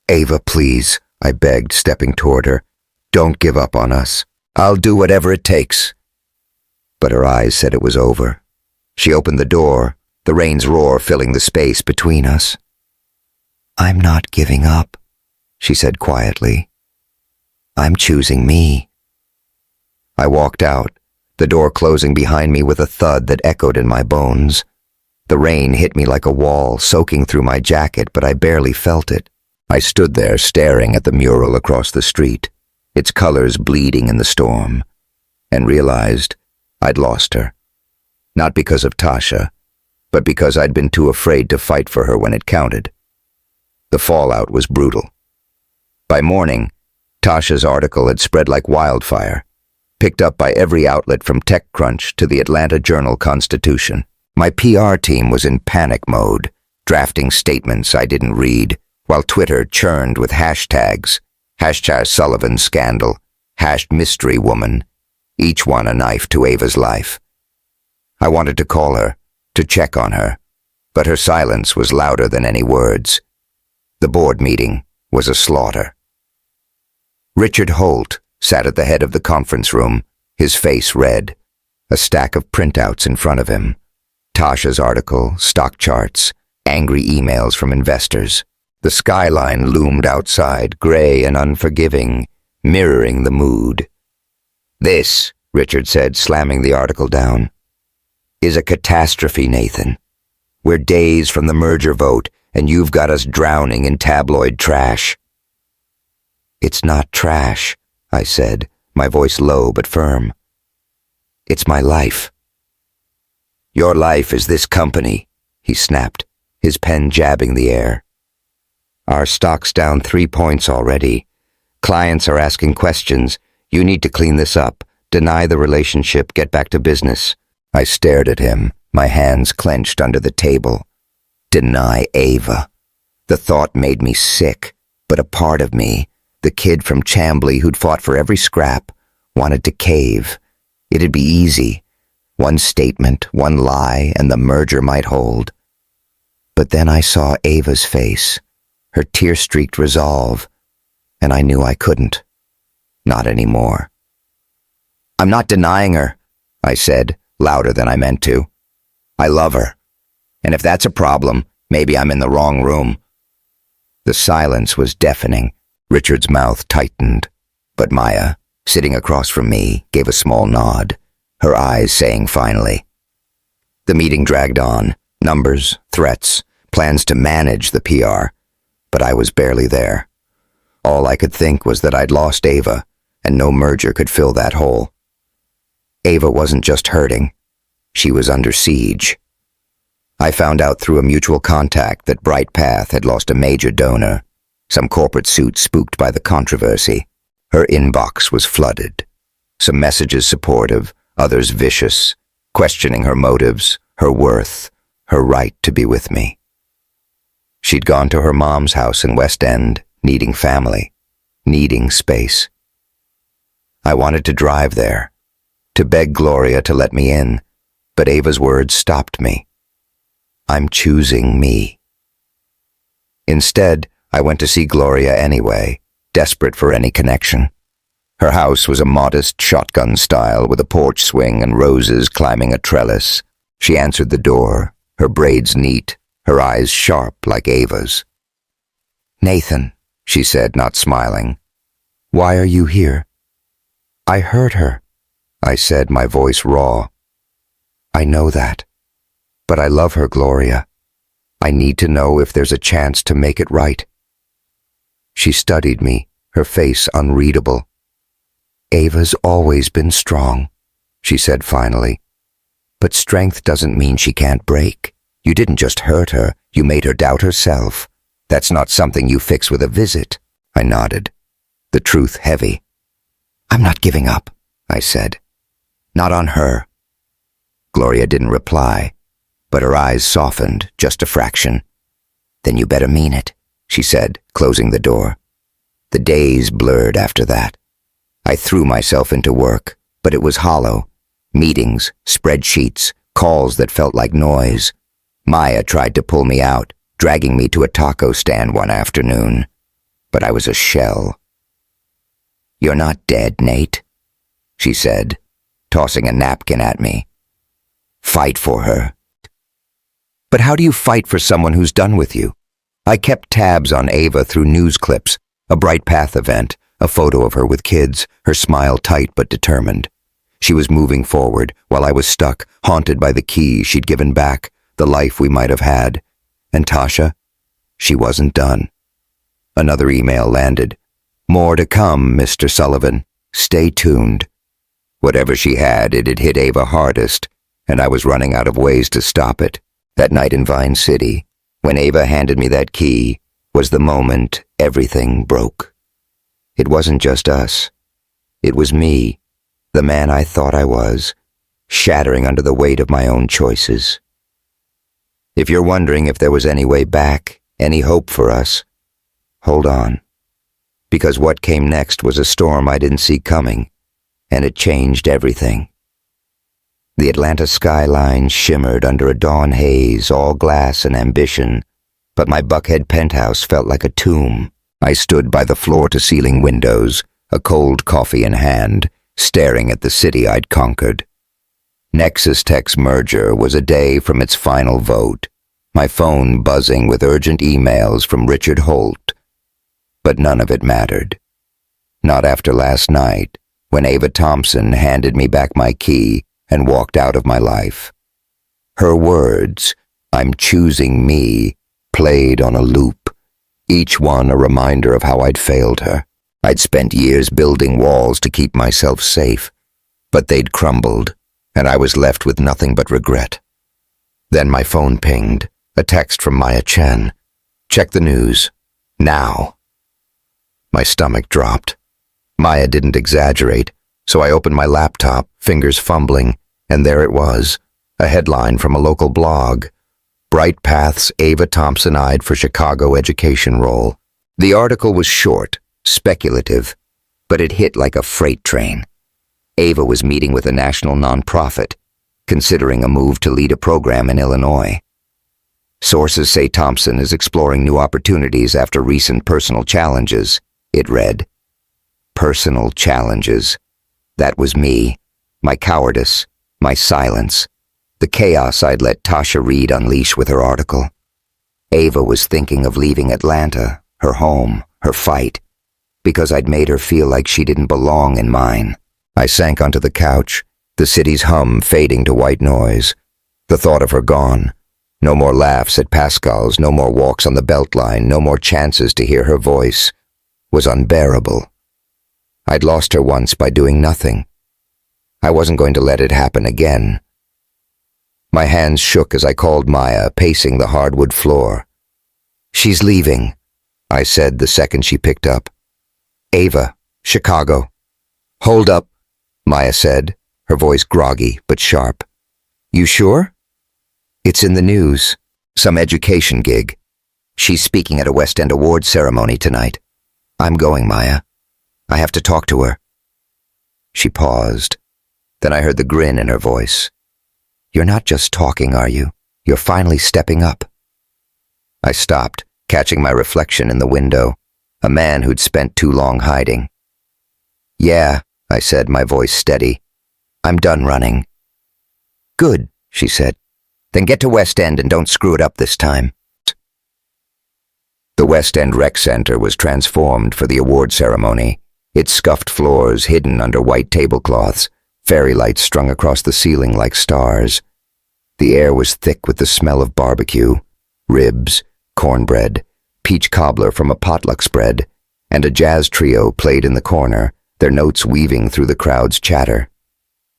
"Ava, please," I begged, stepping toward her. "Don't give up on us. I'll do whatever it takes." But her eyes said it was over. She opened the door, the rain's roar filling the space between us. "I'm not giving up," she said quietly. "I'm choosing me." I walked out, the door closing behind me with a thud that echoed in my bones. The rain hit me like a wall, soaking through my jacket, but I barely felt it. I stood there staring at the mural across the street, its colors bleeding in the storm, and realized I'd lost her. Not because of Tasha, but because I'd been too afraid to fight for her when it counted. The fallout was brutal. By morning, Tasha's article had spread like wildfire, picked up by every outlet from TechCrunch to the Atlanta Journal-Constitution. My PR team was in panic mode, drafting statements I didn't read, while Twitter churned with hashtags, #Sullivan scandal, #mystery woman, each one a knife to Ava's life. I wanted to call her, to check on her, but her silence was louder than any words. The board meeting was a slaughter. Richard Holt sat at the head of the conference room, his face red, a stack of printouts in front of him. Tasha's article, stock charts, angry emails from investors. The skyline loomed outside, gray and unforgiving, mirroring the mood. "This," Richard said, slamming the article down, "is a catastrophe, Nathan. We're days from the merger vote, and you've got us drowning in tabloid trash." "It's not trash," I said, my voice low but firm. "It's my life." "Your life is this company," he snapped, his pen jabbing the air. "Our stock's down 3 points already. Clients are asking questions. You need to clean this up, deny the relationship, get back to business." I stared at him, my hands clenched under the table. Deny Ava. The thought made me sick, but a part of me, the kid from Chamblee who'd fought for every scrap, wanted to cave. It'd be easy. One statement, one lie, and the merger might hold. But then I saw Ava's face, her tear-streaked resolve, and I knew I couldn't. Not anymore. "I'm not denying her," I said, louder than I meant to. "I love her. And if that's a problem, maybe I'm in the wrong room." The silence was deafening. Richard's mouth tightened, but Maya, sitting across from me, gave a small nod, her eyes saying finally. The meeting dragged on, numbers, threats, plans to manage the PR, but I was barely there. All I could think was that I'd lost Ava, and no merger could fill that hole. Ava wasn't just hurting. She was under siege. I found out through a mutual contact that Bright Path had lost a major donor, some corporate suit spooked by the controversy. Her inbox was flooded. Some messages supportive, others vicious, questioning her motives, her worth, her right to be with me. She'd gone to her mom's house in West End, needing family, needing space. I wanted to drive there, to beg Gloria to let me in, but Ava's words stopped me. "I'm choosing me." Instead, I went to see Gloria anyway, desperate for any connection. Her house was a modest shotgun style with a porch swing and roses climbing a trellis. She answered the door, her braids neat, her eyes sharp like Ava's. "Nathan," she said, not smiling, "why are you here?" "I hurt her," I said, my voice raw. "I know that. But I love her, Gloria. I need to know if there's a chance to make it right." She studied me, her face unreadable. "Ava's always been strong," she said finally. "But strength doesn't mean she can't break. You didn't just hurt her, you made her doubt herself. That's not something you fix with a visit." I nodded, the truth heavy. "I'm not giving up," I said. "Not on her." Gloria didn't reply, but her eyes softened just a fraction. "Then you better mean it," she said, closing the door. The days blurred after that. I threw myself into work, but it was hollow. Meetings, spreadsheets, calls that felt like noise. Maya tried to pull me out, dragging me to a taco stand one afternoon. But I was a shell. "You're not dead, Nate," she said, tossing a napkin at me. "Fight for her." But how do you fight for someone who's done with you? I kept tabs on Ava through news clips, a Bright Path event, a photo of her with kids, her smile tight but determined. She was moving forward while I was stuck, haunted by the key she'd given back, the life we might have had. And Tasha? She wasn't done. Another email landed. "More to come, Mr. Sullivan. Stay tuned." Whatever she had, it had hit Ava hardest, and I was running out of ways to stop it. That night in Vine City, when Ava handed me that key, was the moment everything broke. It wasn't just us. It was me, the man I thought I was, shattering under the weight of my own choices. If you're wondering if there was any way back, any hope for us, hold on. Because what came next was a storm I didn't see coming, and it changed everything. The Atlanta skyline shimmered under a dawn haze, all glass and ambition, but my Buckhead penthouse felt like a tomb. I stood by the floor-to-ceiling windows, a cold coffee in hand, staring at the city I'd conquered. Nexus Tech's merger was a day from its final vote, my phone buzzing with urgent emails from Richard Holt. But none of it mattered. Not after last night, when Ava Thompson handed me back my key and walked out of my life. Her words, "I'm choosing me," played on a loop, each one a reminder of how I'd failed her. I'd spent years building walls to keep myself safe, but they'd crumbled, and I was left with nothing but regret. Then my phone pinged, a text from Maya Chen. "Check the news. Now." My stomach dropped. Maya didn't exaggerate, so I opened my laptop, fingers fumbling, and there it was, a headline from a local blog. Bright Path's Ava Thompson eyed for Chicago education role. The article was short, speculative, but it hit like a freight train. Ava was meeting with a national nonprofit, considering a move to lead a program in Illinois. Sources say Thompson is exploring new opportunities after recent personal challenges, it read. Personal challenges. That was me, my cowardice, my silence, the chaos I'd let Tasha Reed unleash with her article. Ava was thinking of leaving Atlanta, her home, her fight, because I'd made her feel like she didn't belong in mine. I sank onto the couch, the city's hum fading to white noise. The thought of her gone. No more laughs at Paschal's, no more walks on the Beltline, no more chances to hear her voice, was unbearable. I'd lost her once by doing nothing. I wasn't going to let it happen again. My hands shook as I called Maya, pacing the hardwood floor. "She's leaving," I said the second she picked up. "Ava, Chicago." "Hold up," Maya said, her voice groggy but sharp. "You sure?" "It's in the news. Some education gig. She's speaking at a West End awards ceremony tonight. I'm going, Maya. I have to talk to her." She paused. Then I heard the grin in her voice. "You're not just talking, are you? You're finally stepping up." I stopped, catching my reflection in the window, a man who'd spent too long hiding. "Yeah," I said, my voice steady. "I'm done running." "Good," she said. "Then get to West End and don't screw it up this time." The West End Rec Center was transformed for the award ceremony, its scuffed floors hidden under white tablecloths, fairy lights strung across the ceiling like stars. The air was thick with the smell of barbecue, ribs, cornbread, peach cobbler from a potluck spread, and a jazz trio played in the corner, their notes weaving through the crowd's chatter.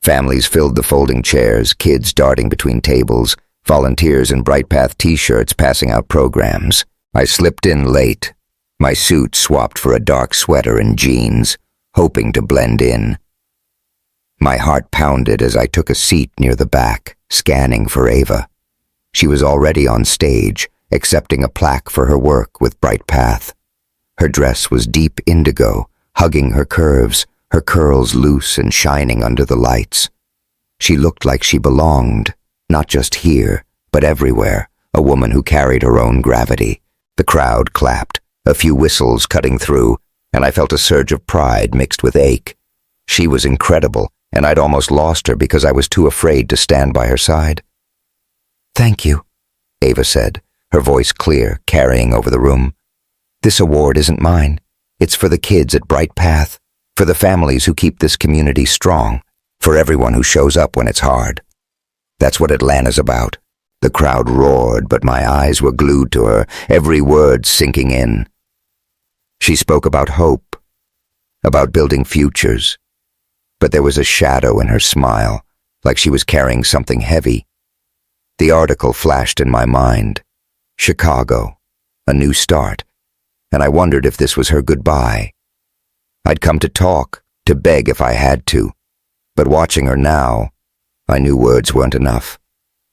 Families filled the folding chairs, kids darting between tables, volunteers in Bright Path t-shirts passing out programs. I slipped in late, my suit swapped for a dark sweater and jeans, hoping to blend in. My heart pounded as I took a seat near the back, scanning for Ava. She was already on stage, accepting a plaque for her work with Bright Path. Her dress was deep indigo, hugging her curves, her curls loose and shining under the lights. She looked like she belonged, not just here, but everywhere, a woman who carried her own gravity. The crowd clapped, a few whistles cutting through, and I felt a surge of pride mixed with ache. She was incredible, and I'd almost lost her because I was too afraid to stand by her side. "Thank you," Ava said, her voice clear, carrying over the room. "This award isn't mine. It's for the kids at Bright Path, for the families who keep this community strong, for everyone who shows up when it's hard. That's what Atlanta's about." The crowd roared, but my eyes were glued to her, every word sinking in. She spoke about hope, about building futures, but there was a shadow in her smile, like she was carrying something heavy. The article flashed in my mind. Chicago, a new start, and I wondered if this was her goodbye. I'd come to talk, to beg if I had to, but watching her now, I knew words weren't enough.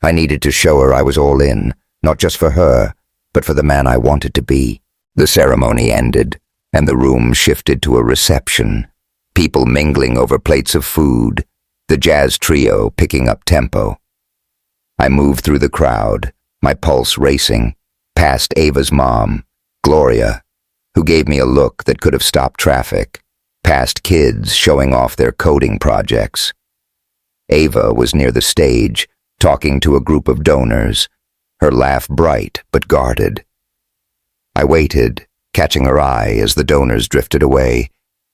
I needed to show her I was all in, not just for her, but for the man I wanted to be. The ceremony ended, and the room shifted to a reception. People mingling over plates of food, the jazz trio picking up tempo. I moved through the crowd, my pulse racing, past Ava's mom, Gloria, who gave me a look that could have stopped traffic, past kids showing off their coding projects. Ava was near the stage, talking to a group of donors, her laugh bright but guarded. I waited, catching her eye as the donors drifted away,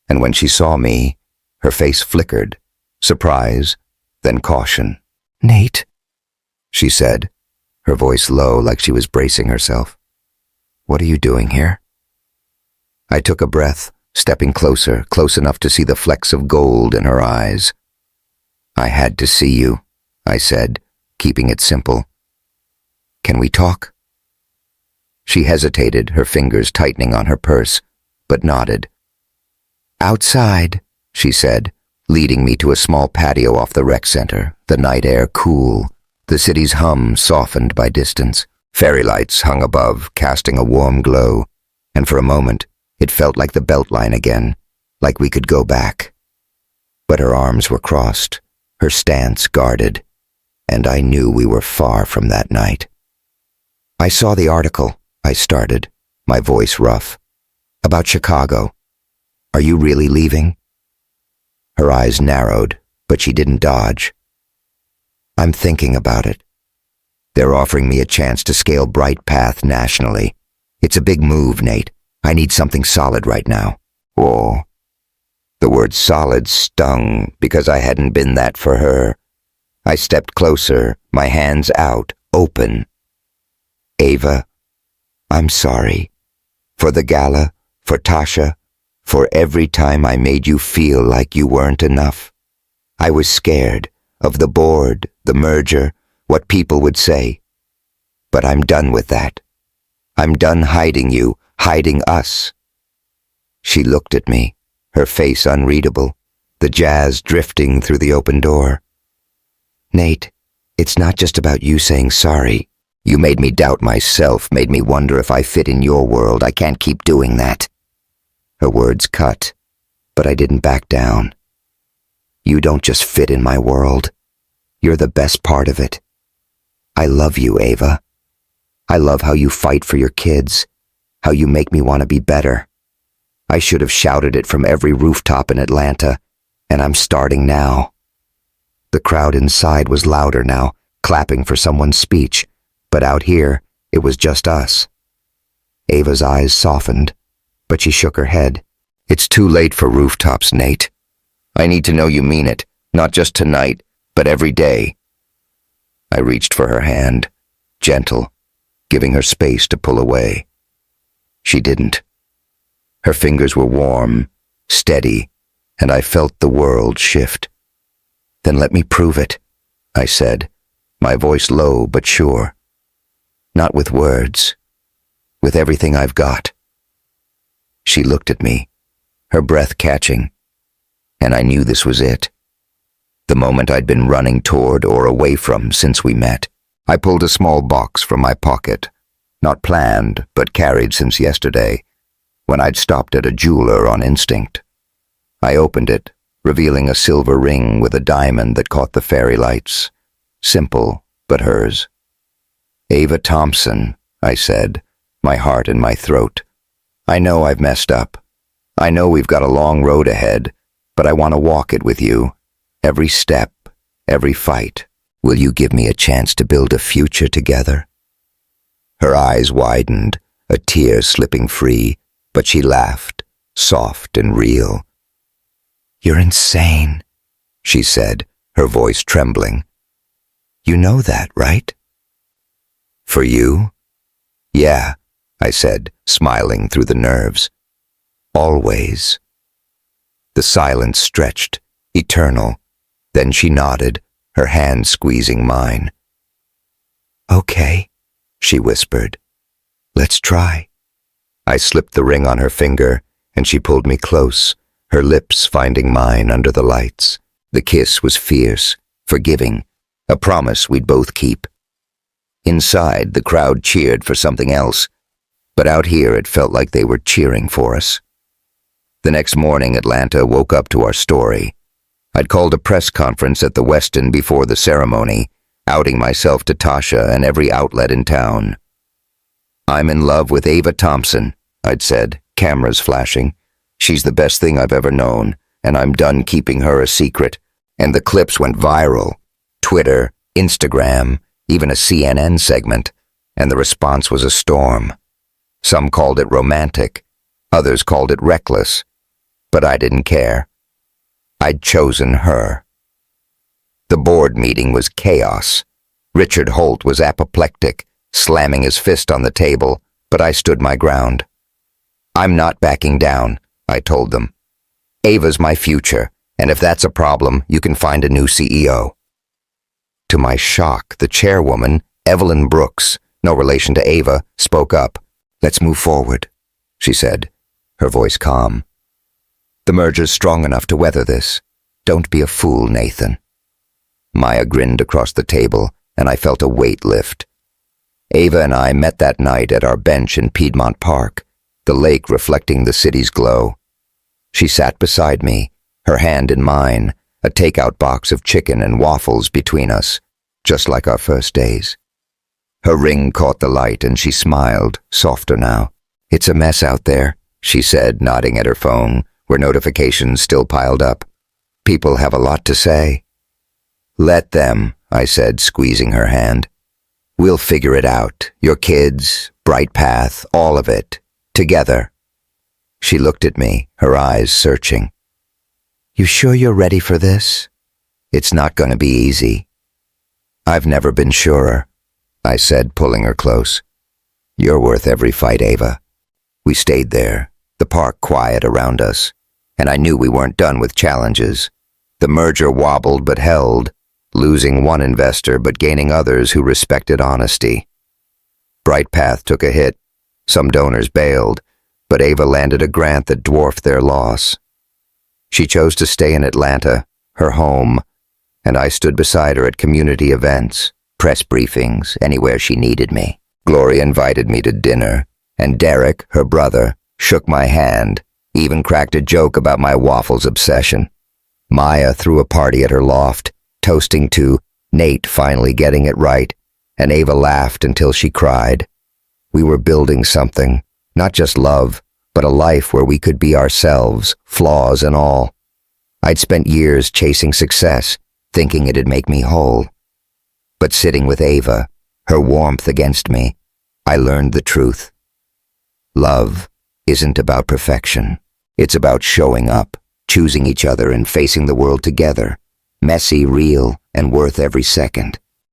and when she saw me, her face flickered, surprise, then caution. "Nate," she said, her voice low like she was bracing herself. "What are you doing here?" I took a breath, stepping closer, close enough to see the flecks of gold in her eyes. "I had to see you," I said, keeping it simple. "Can we talk?" She hesitated, her fingers tightening on her purse, but nodded. "Outside," she said, leading me to a small patio off the rec center, the night air cool, the city's hum softened by distance. Fairy lights hung above, casting a warm glow, and for a moment, it felt like the Beltline again, like we could go back. But her arms were crossed, her stance guarded, and I knew we were far from that night. "I saw the article," I started, my voice rough, "about Chicago. Are you really leaving?" Her eyes narrowed, but she didn't dodge. "I'm thinking about it. They're offering me a chance to scale Bright Path nationally. It's a big move, Nate. I need something solid right now." Oh. The word solid stung because I hadn't been that for her. I stepped closer, my hands out, open. "Ava, I'm sorry. For the gala, for Tasha, for every time I made you feel like you weren't enough. I was scared of the board, the merger, what people would say. But I'm done with that. I'm done hiding you, hiding us." She looked at me, her face unreadable, the jazz drifting through the open door. "Nate, it's not just about you saying sorry. You made me doubt myself, made me wonder if I fit in your world. I can't keep doing that." Her words cut, but I didn't back down. "You don't just fit in my world. You're the best part of it. I love you, Ava. I love how you fight for your kids, how you make me want to be better. I should have shouted it from every rooftop in Atlanta, and I'm starting now." The crowd inside was louder now, clapping for someone's speech, but out here, it was just us. Ava's eyes softened, but she shook her head. "It's too late for rooftops, Nate. I need to know you mean it, not just tonight, but every day." I reached for her hand, gentle, giving her space to pull away. She didn't. Her fingers were warm, steady, and I felt the world shift. "Then let me prove it," I said, my voice low but sure. "Not with words, with everything I've got." She looked at me, her breath catching, and I knew this was it. The moment I'd been running toward or away from since we met. I pulled a small box from my pocket, not planned, but carried since yesterday, when I'd stopped at a jeweler on instinct. I opened it, revealing a silver ring with a diamond that caught the fairy lights. Simple, but hers. "Ava Thompson," I said, my heart in my throat. "I know I've messed up. I know we've got a long road ahead, but I want to walk it with you. Every step, every fight. Will you give me a chance to build a future together?" Her eyes widened, a tear slipping free, but she laughed, soft and real. "You're insane," she said, her voice trembling. "You know that, right?" "For you?" "Yeah," I said, smiling through the nerves. "Always." The silence stretched, eternal. Then she nodded, her hand squeezing mine. Okay, she whispered. Let's try. I slipped the ring on her finger, and she pulled me close, her lips finding mine under the lights. The kiss was fierce, forgiving, a promise we'd both keep. Inside, the crowd cheered for something else, but out here it felt like they were cheering for us. The next morning, Atlanta woke up to our story. I'd called a press conference at the Westin before the ceremony, outing myself to Tasha and every outlet in town. I'm in love with Ava Thompson, I'd said, cameras flashing. She's the best thing I've ever known, and I'm done keeping her a secret. And the clips went viral. Twitter, Instagram, even a CNN segment, and the response was a storm. Some called it romantic, others called it reckless, but I didn't care. I'd chosen her. The board meeting was chaos. Richard Holt was apoplectic, slamming his fist on the table, but I stood my ground. I'm not backing down, I told them. Ava's my future, and if that's a problem, you can find a new CEO. To my shock, the chairwoman, Evelyn Brooks, no relation to Ava, spoke up. Let's move forward, she said, her voice calm. The merger's strong enough to weather this. Don't be a fool, Nathan. Maya grinned across the table, and I felt a weight lift. Ava and I met that night at our bench in Piedmont Park, the lake reflecting the city's glow. She sat beside me, her hand in mine, a takeout box of chicken and waffles between us, just like our first days. Her ring caught the light and she smiled, softer now. It's a mess out there, she said, nodding at her phone, where notifications still piled up. People have a lot to say. Let them, I said, squeezing her hand. We'll figure it out, your kids, bright path, all of it, together. She looked at me, her eyes searching. You sure you're ready for this? It's not going to be easy. I've never been surer, I said, pulling her close. You're worth every fight, Ava. We stayed there, the park quiet around us, and I knew we weren't done with challenges. The merger wobbled but held, losing one investor but gaining others who respected honesty. Brightpath took a hit, some donors bailed, but Ava landed a grant that dwarfed their loss. She chose to stay in Atlanta, her home, and I stood beside her at community events, press briefings, anywhere she needed me. Gloria invited me to dinner, and Derek, her brother, shook my hand, even cracked a joke about my waffles obsession. Maya threw a party at her loft, toasting to Nate finally getting it right, and Ava laughed until she cried. We were building something, not just love, but a life where we could be ourselves, flaws and all. I'd spent years chasing success, thinking it'd make me whole. But sitting with Ava, her warmth against me, I learned the truth. Love isn't about perfection. It's about showing up, choosing each other and facing the world together, messy, real, and worth every second.